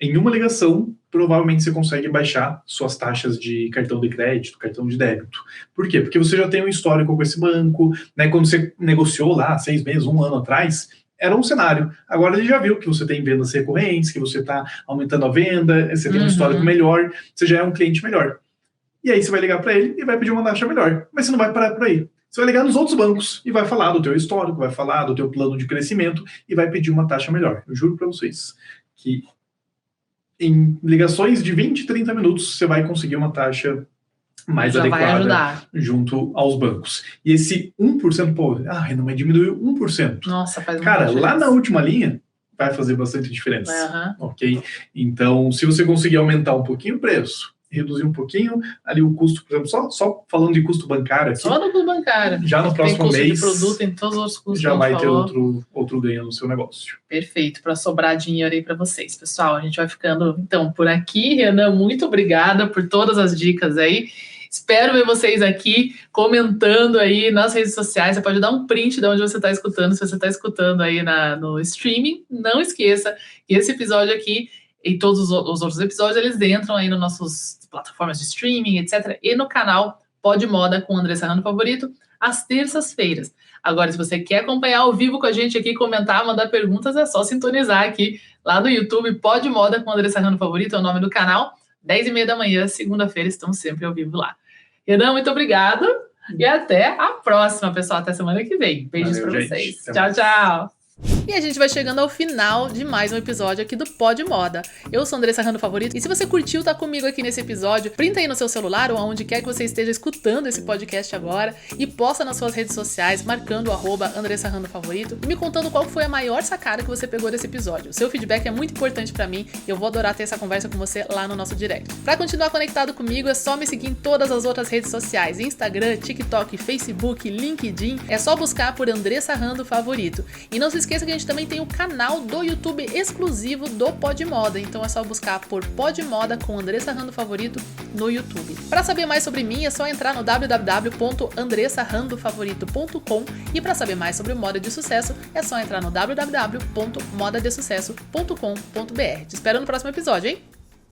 [SPEAKER 1] em uma ligação, provavelmente você consegue baixar suas taxas de cartão de crédito, cartão de débito. Por quê? Porque você já tem um histórico com esse banco, né? Quando você negociou lá 6 meses, 1 ano atrás, era um cenário. Agora ele já viu que você tem vendas recorrentes, que você está aumentando a venda, você tem um histórico melhor, você já é um cliente melhor. E aí você vai ligar para ele e vai pedir uma taxa melhor. Mas você não vai parar por aí. Você vai ligar nos outros bancos e vai falar do teu histórico, vai falar do teu plano de crescimento e vai pedir uma taxa melhor. Eu juro para vocês que em ligações de 20, 30 minutos você vai conseguir uma taxa mais
[SPEAKER 2] Já vai
[SPEAKER 1] adequada
[SPEAKER 2] ajudar.
[SPEAKER 1] junto aos bancos. E esse 1%, pô, Renan, mas diminuiu 1%.
[SPEAKER 2] Nossa, faz
[SPEAKER 1] Cara,
[SPEAKER 2] muita
[SPEAKER 1] lá
[SPEAKER 2] diferença.
[SPEAKER 1] na última linha vai fazer bastante diferença.
[SPEAKER 2] Aham.
[SPEAKER 1] Ok? Então, se você conseguir aumentar um pouquinho o preço, reduzir um pouquinho ali o custo, por exemplo, só falando de custo bancário aqui,
[SPEAKER 2] Só no custo bancário.
[SPEAKER 1] já no
[SPEAKER 2] Tem
[SPEAKER 1] próximo
[SPEAKER 2] custo
[SPEAKER 1] mês
[SPEAKER 2] de produto, tem todos os outros custos.
[SPEAKER 1] já
[SPEAKER 2] como
[SPEAKER 1] vai ter
[SPEAKER 2] falou.
[SPEAKER 1] outro ganho no seu negócio.
[SPEAKER 2] Perfeito, para sobrar dinheiro aí para vocês. Pessoal, a gente vai ficando então por aqui. Renan, muito obrigada por todas as dicas aí. Espero ver vocês aqui comentando aí nas redes sociais. Você pode dar um print de onde você está escutando. Se você está escutando aí no streaming, não esqueça que esse episódio aqui e todos os outros episódios, eles entram aí nas nossas plataformas de streaming, etc. E no canal Pod Moda com Andressa Rando Favorito, às terças-feiras. Agora, se você quer acompanhar ao vivo com a gente aqui, comentar, mandar perguntas, é só sintonizar aqui lá no YouTube, Pod Moda com Andressa Rando Favorito, é o nome do canal. 10h30 da manhã, segunda-feira, estamos sempre ao vivo lá. Renan, muito obrigada e até a próxima, pessoal. Até semana que vem. Beijos para vocês. Tchau, tchau. E a gente vai chegando ao final de mais um episódio aqui do Pod Moda. Eu sou Andressa Rando Favorito e se você curtiu tá comigo aqui nesse episódio, printa aí no seu celular ou aonde quer que você esteja escutando esse podcast agora e posta nas suas redes sociais marcando o @Andressa Rando Favorito e me contando qual foi a maior sacada que você pegou desse episódio. O seu feedback é muito importante pra mim e eu vou adorar ter essa conversa com você lá no nosso direct. Pra continuar conectado comigo é só me seguir em todas as outras redes sociais, Instagram, TikTok, Facebook, LinkedIn, é só buscar por Andressa Rando Favorito. E não se esqueça que a gente também tem o canal do YouTube exclusivo do Pod Moda, então é só buscar por Pod Moda com Andressa Rando Favorito no YouTube. Para saber mais sobre mim é só entrar no www.andressarandofavorito.com e para saber mais sobre moda de sucesso é só entrar no www.modadesucesso.com.br. Te espero no próximo episódio, hein?